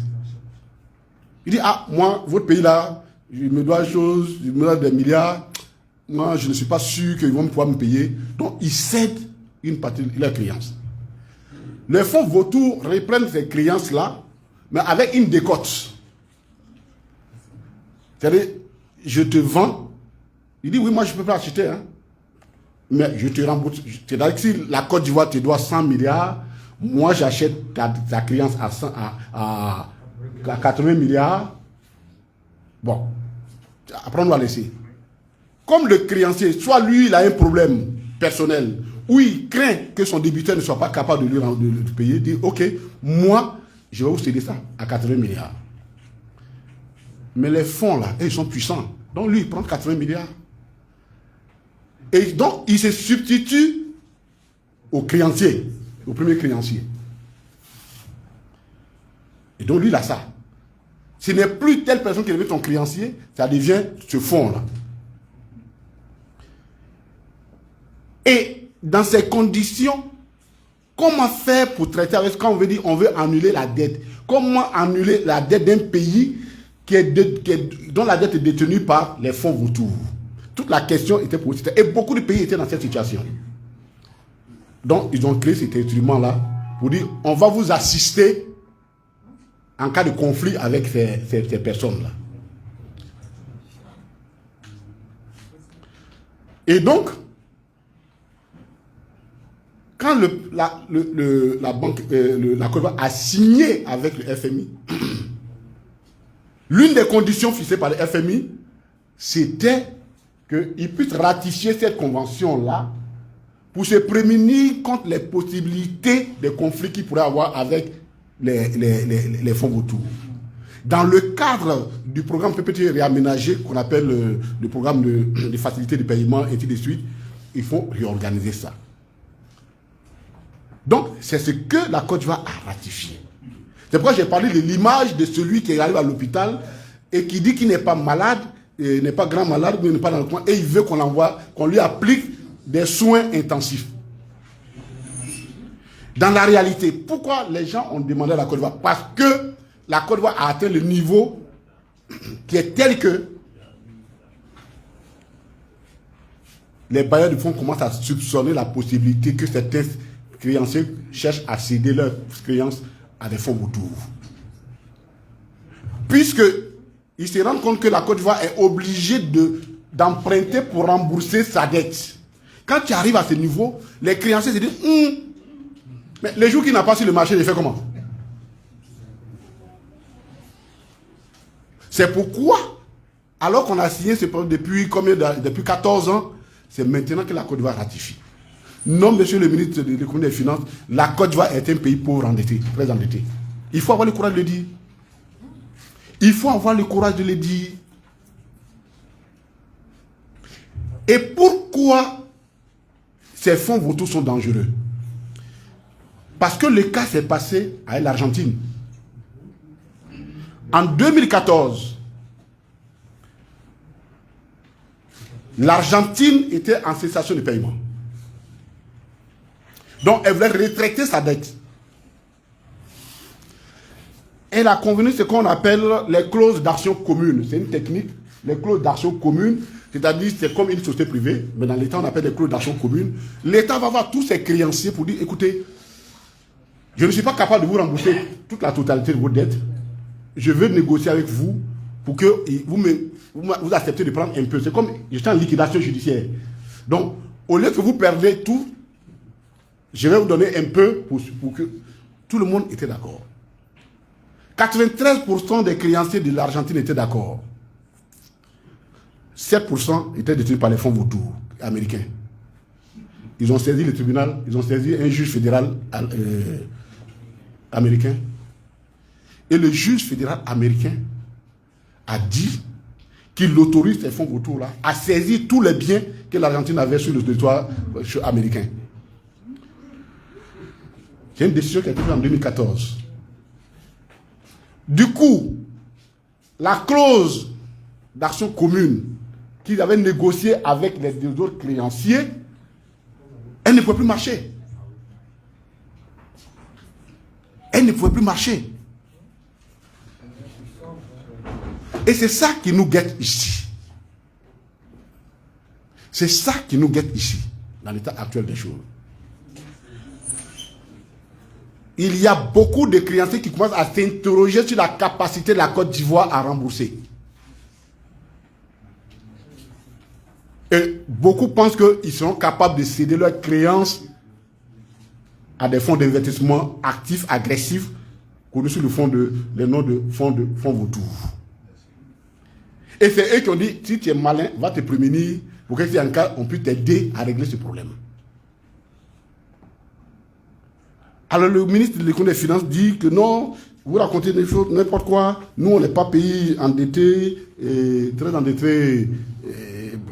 Ils disent, ah, moi, votre pays là, je me dois des choses, je me dois des milliards. Moi, je ne suis pas sûr qu'ils vont pouvoir me payer. Donc, ils cèdent une partie de leurs créances. Les fonds vautours reprennent ces créances-là, mais avec une décote. C'est-à-dire, je te vends. Il dit, oui, moi, je ne peux pas acheter. Hein, mais je te rembourse. C'est-à-dire que si la Côte d'Ivoire te doit 100 milliards, moi, j'achète ta créance à 80 milliards. Bon, après, on va laisser. Comme le créancier, soit lui, il a un problème personnel, ou il craint que son débiteur ne soit pas capable de lui payer, il dit, ok, moi, je vais vous céder ça à 80 milliards. Mais les fonds, là, ils sont puissants. Donc, lui, il prend 80 milliards. Et donc, il se substitue au créancier, au premier créancier. Et donc, lui, il a ça. Ce n'est plus telle personne qui devient ton créancier, ça devient ce fonds-là. Et dans ces conditions, comment faire pour traiter avec quand on veut dire on veut annuler la dette? Comment annuler la dette d'un pays dont la dette est détenue par les fonds vautours? Toute la question était posée. Et beaucoup de pays étaient dans cette situation. Donc, ils ont créé cet instrument-là pour dire on va vous assister en cas de conflit avec ces personnes-là. Et donc, quand la Côte d'Ivoire a signé avec le FMI, l'une des conditions fixées par le FMI, c'était qu'il puisse ratifier cette convention-là pour se prémunir contre les possibilités de conflits qu'il pourrait avoir avec les fonds vautours. Dans le cadre du programme PPT réaménagé, qu'on appelle le programme de facilité de paiement, et ainsi de suite, il faut réorganiser ça. Donc, c'est ce que la Côte d'Ivoire a ratifié. C'est pourquoi j'ai parlé de l'image de celui qui arrive à l'hôpital et qui dit qu'il n'est pas malade, n'est pas grand malade, mais n'est pas dans le coin, et il veut qu'on l'envoie, qu'on lui applique des soins intensifs. Dans la réalité, pourquoi les gens ont demandé à la Côte d'Ivoire? Parce que la Côte d'Ivoire a atteint le niveau qui est tel que les bailleurs de fonds commencent à soupçonner la possibilité que certains créanciers cherchent à céder leurs créances à des fonds vautours. Puisqu'ils se rendent compte que la Côte d'Ivoire est obligée d'emprunter pour rembourser sa dette. Quand tu arrives à ce niveau, les créanciers se disent mais les jours qu'il n'a pas sur le marché, il fait comment? C'est pourquoi, alors qu'on a signé ce plan depuis 14 ans, c'est maintenant que la Côte d'Ivoire ratifie. Non, monsieur le ministre de l'économie et des finances, la Côte d'Ivoire est un pays pauvre, endetté, très endetté. Il faut avoir le courage de le dire. Il faut avoir le courage de le dire. Et pourquoi ces fonds vautours sont dangereux? Parce que le cas s'est passé avec l'Argentine. En 2014, l'Argentine était en cessation de paiement. Donc, elle voulait retraiter sa dette. Elle a convenu ce qu'on appelle les clauses d'action commune. C'est une technique. Les clauses d'action commune, c'est-à-dire c'est comme une société privée, mais dans l'État, on appelle les clauses d'action commune. L'État va voir tous ses créanciers pour dire, écoutez, je ne suis pas capable de vous rembourser toute la totalité de vos dettes. Je veux négocier avec vous pour que vous acceptez de prendre un peu. C'est comme j'étais en liquidation judiciaire. Donc, au lieu que vous perdez tout, je vais vous donner un peu pour que tout le monde était d'accord. 93% des créanciers de l'Argentine étaient d'accord. 7% étaient détenus par les fonds vautours américains. Ils ont saisi le tribunal, ils ont saisi un juge fédéral américain. Et le juge fédéral américain a dit qu'il autorise ces fonds vautours-là à saisir tous les biens que l'Argentine avait sur le territoire américain. C'est une décision qui a été prise en 2014. Du coup, la clause d'action commune qu'ils avaient négociée avec les deux autres créanciers, elle ne pouvait plus marcher. Elle ne pouvait plus marcher. Et c'est ça qui nous guette ici. C'est ça qui nous guette ici, dans l'état actuel des choses. Il y a beaucoup de créanciers qui commencent à s'interroger sur la capacité de la Côte d'Ivoire à rembourser. Et beaucoup pensent qu'ils seront capables de céder leurs créances à des fonds d'investissement actifs, agressifs, connus sous le nom de fonds vautours. Et c'est eux qui ont dit, si tu es malin, va te prémunir pour que si en cas, on puisse t'aider à régler ce problème. Alors le ministre de l'économie et des finances dit que non, vous racontez des choses, n'importe quoi. Nous, on n'est pas pays endetté, très endetté,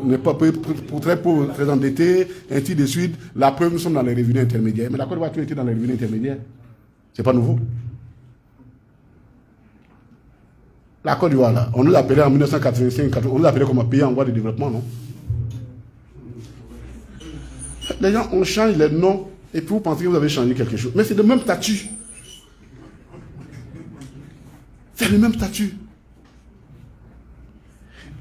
on n'est pas pays très pauvre, très endetté, ainsi de suite. La preuve, nous sommes dans les revenus intermédiaires. Mais la Côte d'Ivoire a toujours été dans les revenus intermédiaires. Ce n'est pas nouveau. La Côte d'Ivoire, là, on nous appelait en 1985, on nous appelait comme un pays en voie de développement, non? Les gens, on change les noms. Et puis vous pensez que vous avez changé quelque chose. Mais c'est le même statut. C'est le même statut.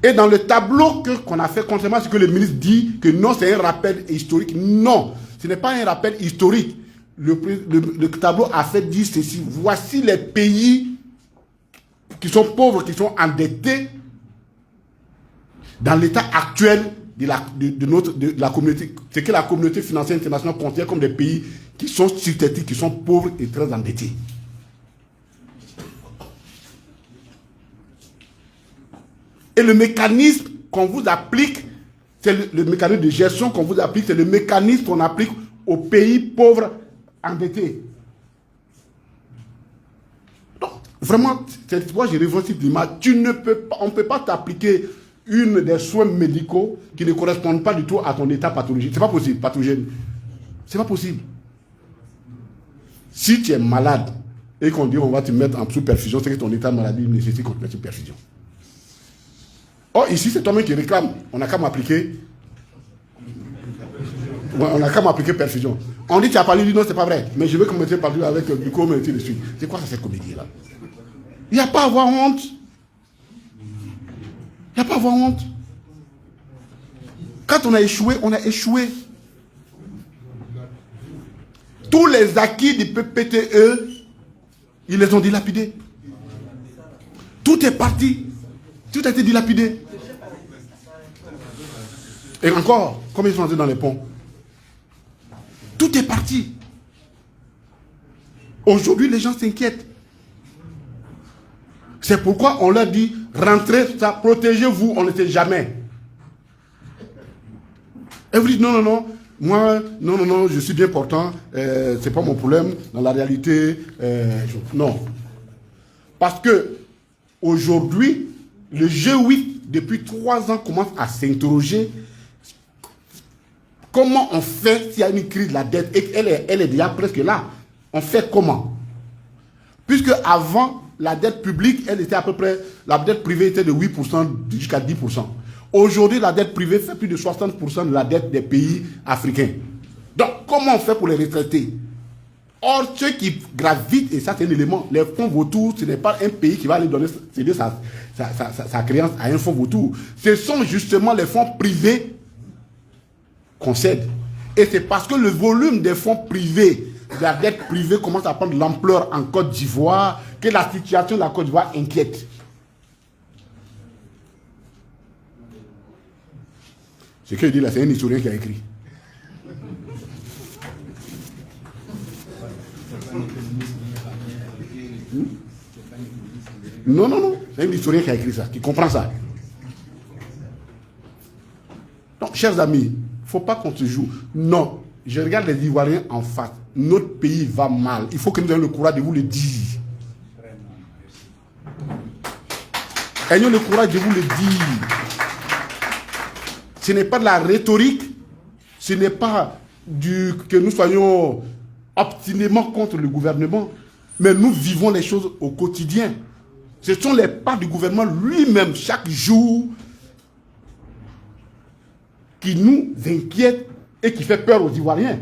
Et dans le tableau qu'on a fait, contrairement à ce que le ministre dit, que non, c'est un rappel historique. Non, ce n'est pas un rappel historique. Le tableau a fait dire ceci. Voici les pays qui sont pauvres, qui sont endettés dans l'état actuel de la communauté, c'est que la communauté financière internationale considère comme des pays qui sont susceptibles, qui sont pauvres et très endettés. Et le mécanisme qu'on vous applique, c'est le mécanisme de gestion qu'on vous applique, c'est le mécanisme qu'on applique aux pays pauvres endettés. Donc, vraiment, cette fois, je reviens sur l'image, on ne peut pas t'appliquer une des soins médicaux qui ne correspondent pas du tout à ton état pathologique. C'est pas possible, pathogène. C'est pas possible. Si tu es malade et qu'on dit on va te mettre en sous-perfusion, c'est que ton état de maladie nécessite qu'on te mette sous perfusion. Or, ici, c'est toi-même qui réclame. On n'a qu'à m'appliquer. On n'a qu'à m'appliquer perfusion. On dit tu as parlé, dit non, c'est pas vrai. Mais je veux qu'on me tienne parler avec du com et ainsi de suite. C'est quoi ça, cette comédie-là? Il n'y a pas à avoir honte. Il n'y a pas à avoir honte. Quand on a échoué, on a échoué. Tous les acquis du PPTE, ils les ont dilapidés. Tout est parti. Tout a été dilapidé. Et encore, comme ils sont entrés dans les ponts. Tout est parti. Aujourd'hui, les gens s'inquiètent. C'est pourquoi on leur dit, rentrez, protégez-vous, on ne sait jamais. Et vous dites, non, moi, non, je suis bien portant, c'est pas mon problème, dans la réalité, non. Parce que, aujourd'hui, le G8, depuis 3 ans, commence à s'interroger. Comment on fait s'il y a une crise de la dette et qu'elle est déjà presque là? On fait comment? Puisque avant, la dette publique, elle était à peu près, la dette privée était de 8% jusqu'à 10%. Aujourd'hui, la dette privée fait plus de 60% de la dette des pays africains. Donc, comment on fait pour les retraités? Or, ceux qui gravitent, et ça c'est un élément, les fonds vautours, ce n'est pas un pays qui va aller donner sa créance à un fonds vautour. Ce sont justement les fonds privés qu'on cède. Et c'est parce que le volume des fonds privés, de la dette privée commence à prendre l'ampleur en Côte d'Ivoire, que la situation de la Côte d'Ivoire inquiète. Ce que je dis là, c'est un historien qui a écrit. Non, c'est un historien qui a écrit ça, qui comprend ça. Donc, chers amis, il ne faut pas qu'on se joue. Non, je regarde les Ivoiriens en face. Notre pays va mal. Il faut que nous ayons le courage de vous le dire. Ayons le courage de vous le dire. Ce n'est pas de la rhétorique, ce n'est pas que nous soyons obstinément contre le gouvernement, mais nous vivons les choses au quotidien. Ce sont les pas du gouvernement lui-même, chaque jour, qui nous inquiètent et qui fait peur aux Ivoiriens.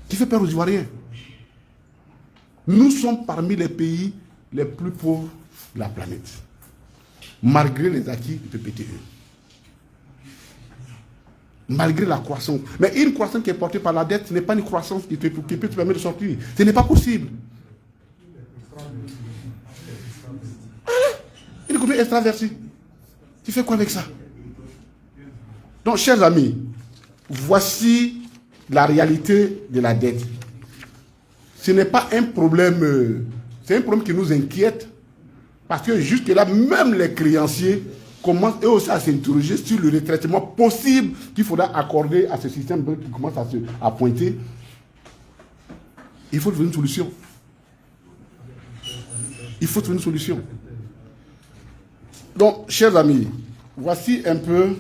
Qui fait peur aux Ivoiriens. Nous sommes parmi les pays les plus pauvres de la planète, malgré les acquis du PPTE. Malgré la croissance. Mais une croissance qui est portée par la dette, ce n'est pas une croissance qui peut te permettre de sortir. Ce n'est pas possible. Une économie extravertie. Tu fais quoi avec ça? Donc, chers amis, voici la réalité de la dette. Ce n'est pas un problème, c'est un problème qui nous inquiète, parce que jusque-là, même les créanciers commencent eux aussi à s'interroger sur le retraitement possible qu'il faudra accorder à ce système qui commence à pointer. Il faut trouver une solution. Il faut trouver une solution. Donc, chers amis, voici un peu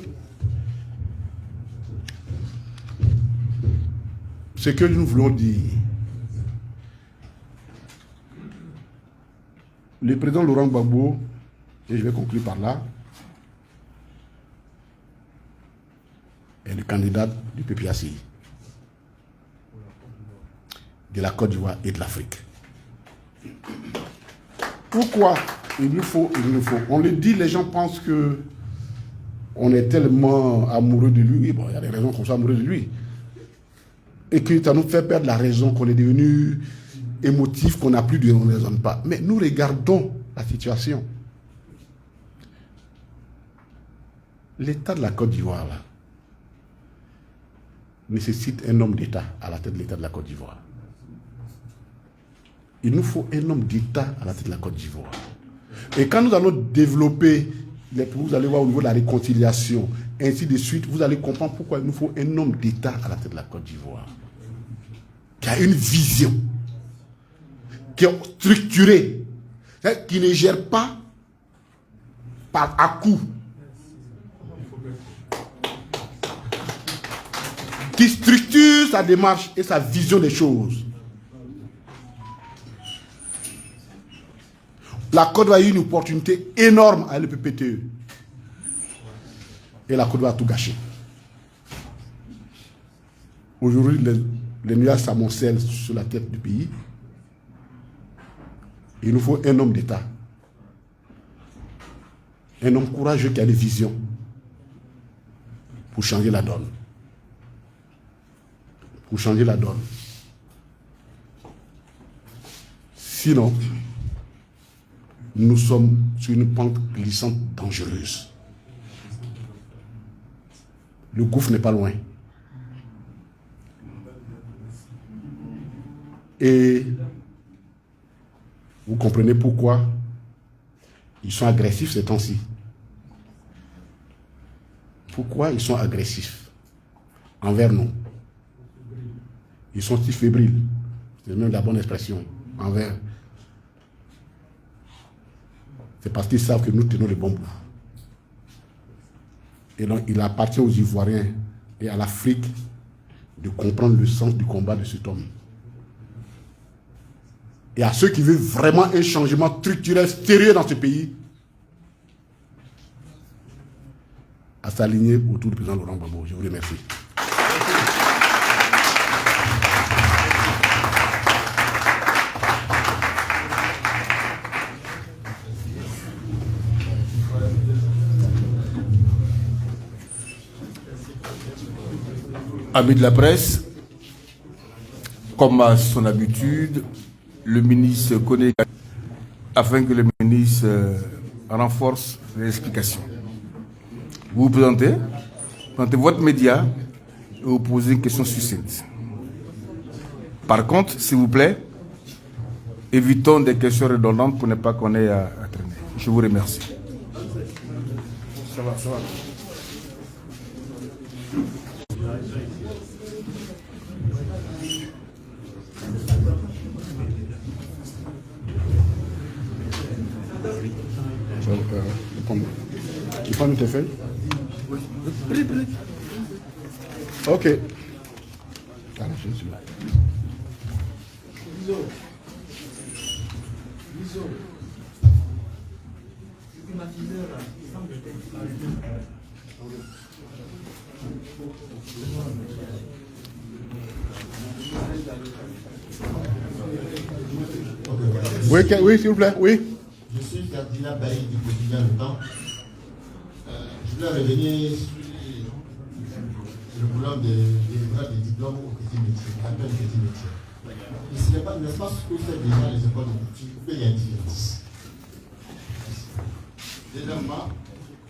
ce que nous voulons dire. Le président Laurent Gbagbo, et je vais conclure par là, est le candidat du PPACI, de la Côte d'Ivoire et de l'Afrique. Pourquoi il nous faut? On le dit, les gens pensent que on est tellement amoureux de lui. Bon, il y a des raisons qu'on soit amoureux de lui. Et que ça nous fait perdre la raison, qu'on est devenu émotif, qu'on n'a plus de... On ne raisonne pas. Mais nous regardons la situation. L'État de la Côte d'Ivoire, là, nécessite un homme d'État à la tête de l'État de la Côte d'Ivoire. Il nous faut un homme d'État à la tête de la Côte d'Ivoire. Et quand nous allons développer, vous allez voir au niveau de la réconciliation, ainsi de suite, vous allez comprendre pourquoi il nous faut un homme d'État à la tête de la Côte d'Ivoire. Qui a une vision, qui est structurée, qui ne gère pas par à-coup, qui structure sa démarche et sa vision des choses. La Côte d'Ivoire a eu une opportunité énorme à le PPTE. Et la Côte d'Ivoire a tout gâché. Aujourd'hui, les nuages s'amoncellent sur la tête du pays. Il nous faut un homme d'État Un homme courageux qui a des visions pour changer la donne. Pour changer la donne. Sinon, nous sommes sur une pente glissante dangereuse. Le gouffre n'est pas loin. Et vous comprenez pourquoi ils sont agressifs ces temps-ci. Pourquoi ils sont agressifs envers nous? Ils sont si fébriles. C'est même la bonne expression. Envers. C'est parce qu'ils savent que nous tenons le bon bout. Et donc, il appartient aux Ivoiriens et à l'Afrique de comprendre le sens du combat de cet homme. Et à ceux qui veulent vraiment un changement structurel sérieux dans ce pays, à s'aligner autour du président Laurent Gbagbo. Je vous remercie. Amis de la presse, comme à son habitude, le ministre connaît afin que le ministre renforce les explications. Vous vous présentez votre média et vous posez une question succincte. Par contre, s'il vous plaît, évitons des questions redondantes pour ne pas qu'on ait à traîner. Je vous remercie. Ça va. Tu prends tes feuilles? Oui. Ok. Alors, je suis là. Oui, s'il vous plaît, oui. Je suis Cardinal Bailly du quotidien Le Temps. Je voulais revenir sur le problème des diplômes au petit métier, à peine petit métier. N'est-ce pas ce que fait déjà les écoles de couture? Pourquoi il y a une différence? Deuxièmement,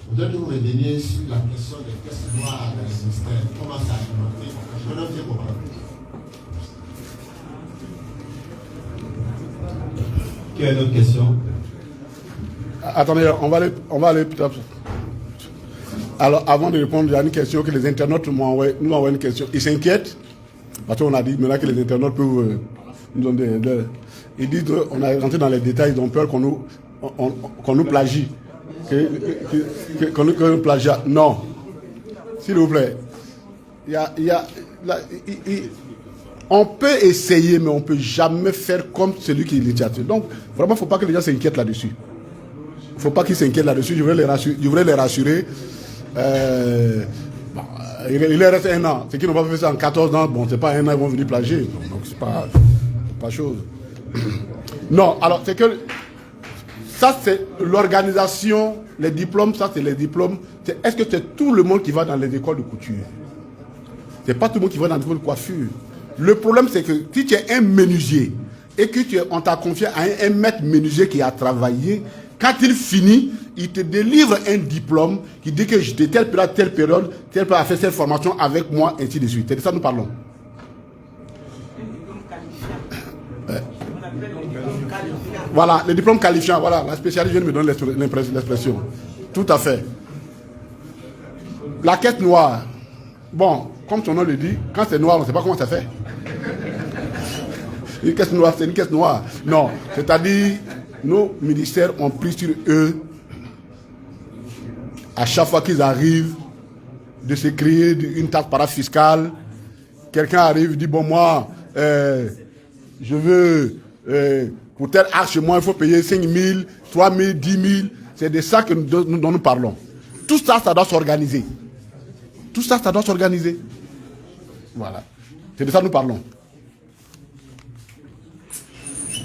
je voudrais que vous reveniez sur la question des caisses noires dans les ministères. Comment ça a augmenté? Je ne viens comprendre. Qui a une autre question? Attendez, on va aller peut-être. Alors, avant de répondre, il y a une question que les internautes nous envoient une question. Ils s'inquiètent, parce qu'on a dit maintenant que les internautes peuvent nous donner ils disent qu'on a rentré dans les détails, ils ont peur qu'on nous plagie. Qu'on nous plagia. Non. S'il vous plaît. On peut essayer, mais on ne peut jamais faire comme celui qui est l'initiative. Donc, vraiment, il ne faut pas que les gens s'inquiètent là-dessus. Il ne faut pas qu'ils s'inquiètent là-dessus. Je voudrais les rassurer. Il leur reste un an. Ceux qui n'ont pas fait ça en 14 ans, bon, c'est pas un an, ils vont venir plagier. Donc, c'est pas chose. Non, alors, c'est que ça, c'est l'organisation, les diplômes, ça, c'est les diplômes. Est-ce que c'est tout le monde qui va dans les écoles de couture? C'est pas tout le monde qui va dans les écoles de coiffure. Le problème, c'est que si tu es un menuisier et que on t'a confié à un maître menuisier qui a travaillé, quand il finit, il te délivre un diplôme qui dit que de telle période, tel période a fait cette formation avec moi, ainsi de suite. C'est de ça que nous parlons. Voilà, le diplôme qualifiant, voilà, la spécialiste vient de me donner l'expression. Tout à fait. La caisse noire, bon, comme son nom le dit, quand c'est noir, on ne sait pas comment ça fait. Une caisse noire, c'est une caisse noire. Non, c'est-à-dire, nos ministères ont pris sur eux, à chaque fois qu'ils arrivent, de se créer une taxe parafiscale. Quelqu'un arrive et dit, bon, moi, je veux, pour tel acte chez moi, il faut payer 5 000, 3 000, 10 000. C'est de ça dont nous parlons. Tout ça, ça doit s'organiser. Tout ça, ça doit s'organiser. Voilà. C'est de ça que nous parlons.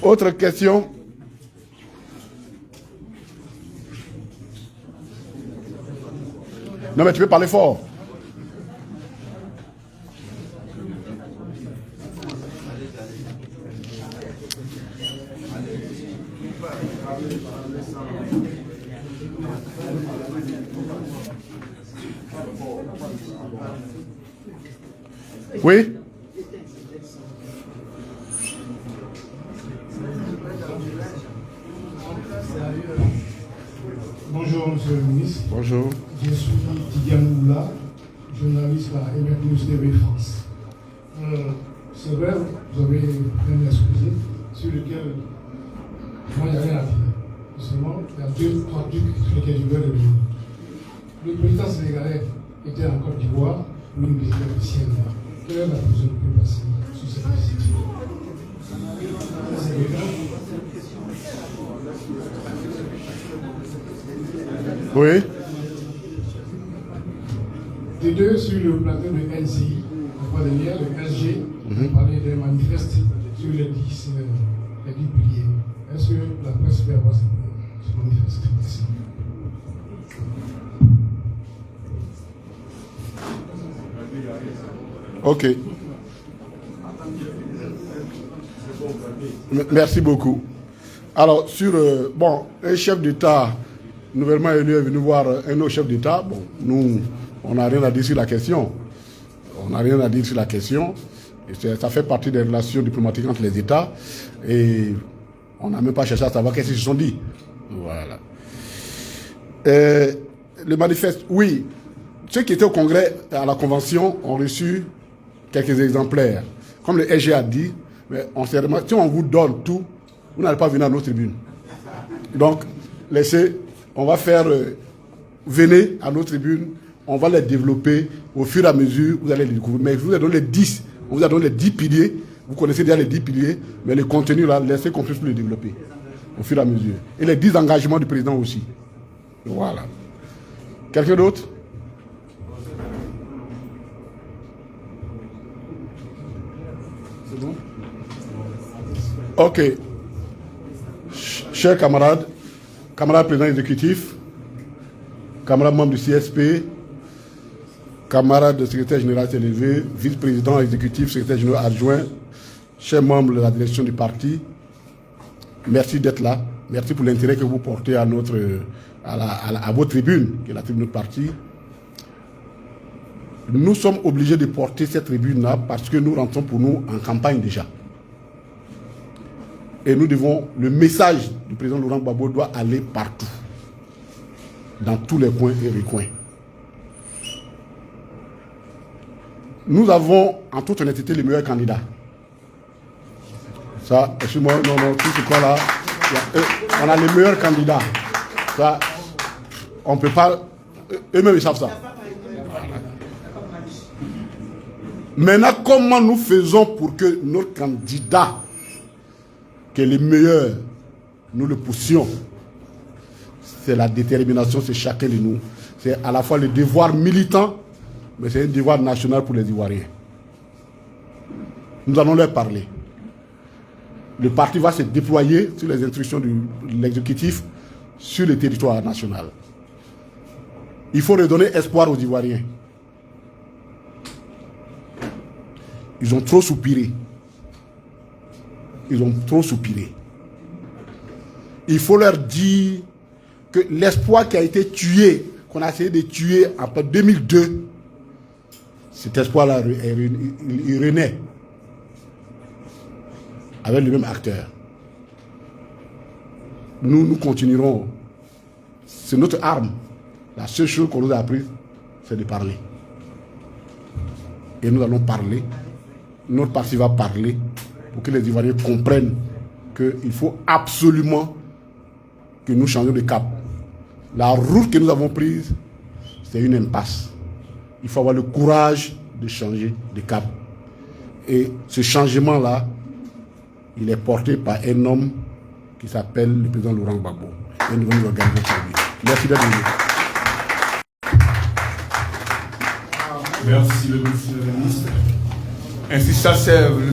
Autre question. Non, mais tu peux parler fort. Oui? Bonjour, monsieur le ministre. Bonjour. Je suis Tidiane Moula, journaliste à Emet News TV France. C'est vrai, vous avez un exposé sur lequel moi, il n'y a rien à dire. Seulement, il y a 2-3 trucs sur lesquels je veux revenir. Le président sénégalais était en Côte d'Ivoire pour une visite officielle. Quelle est la position que vous passez sur cette visite? Oui. Des deux, sur le plateau de NCI, la fois dernière, le SG, on parlait d'un manifeste sur les 10 piliers. Est-ce que la presse peut avoir ce manifeste? Merci. Ok. Merci beaucoup. Alors, sur, un chef d'État nouvellement élu est venu voir un autre chef d'État. Bon, nous, on n'a rien à dire sur la question. On n'a rien à dire sur la question. Et ça fait partie des relations diplomatiques entre les États. Et on n'a même pas cherché à savoir qu'est-ce qu'ils se sont dit. Voilà. Le manifeste, oui. Ceux qui étaient au Congrès, à la Convention, ont reçu quelques exemplaires. Comme le SG a dit, mais si on vous donne tout, vous n'allez pas venir à nos tribunes. Donc, laissez, on va faire, venez à nos tribunes, on va les développer au fur et à mesure, vous allez les découvrir. Mais je vous ai donné les 10, on vous a donné les 10 piliers, vous connaissez déjà les 10 piliers, mais le contenu là, laissez qu'on puisse le développer au fur et à mesure. Et les 10 engagements du président aussi. Voilà. Quelqu'un d'autre? C'est bon? Ok. Chers camarades, camarades président exécutif, camarades membres du CSP, camarades secrétaire général élevé, vice-président exécutif, secrétaire général adjoint, chers membres de la direction du parti, merci d'être là. Merci pour l'intérêt que vous portez à votre tribune, qui est la tribune de notre parti. Nous sommes obligés de porter cette tribune-là parce que nous rentrons pour nous en campagne déjà. Et nous devons, le message du président Laurent Gbagbo doit aller partout, dans tous les coins et recoins. Nous avons, en toute honnêteté, les meilleurs candidats. Ça, excuse-moi, non, tout ce qu'on a, on a les meilleurs candidats. Ça, on ne peut pas, eux-mêmes ils savent ça. Maintenant, comment nous faisons pour que notre candidat, qui est le meilleur, nous le poussions? C'est la détermination, c'est chacun de nous. C'est à la fois le devoir militant, mais c'est un devoir national pour les Ivoiriens. Nous allons leur parler. Le parti va se déployer sur les instructions de l'exécutif sur le territoire national. Il faut redonner espoir aux Ivoiriens. Ils ont trop soupiré. Ils ont trop soupiré. Il faut leur dire que l'espoir qui a été tué, qu'on a essayé de tuer après 2002, cet espoir-là, il renaît avec le même acteur. Nous continuerons. C'est notre arme. La seule chose qu'on nous a appris, c'est de parler. Et nous allons parler. Notre parti va parler pour que les Ivoiriens comprennent qu'il faut absolument que nous changions de cap. La route que nous avons prise, c'est une impasse. Il faut avoir le courage de changer de cap. Et ce changement-là, il est porté par un homme qui s'appelle le président Laurent Gbagbo. Et nous allons nous regarder sur lui. Merci d'être venu. Merci, monsieur le ministre. Ainsi s'achève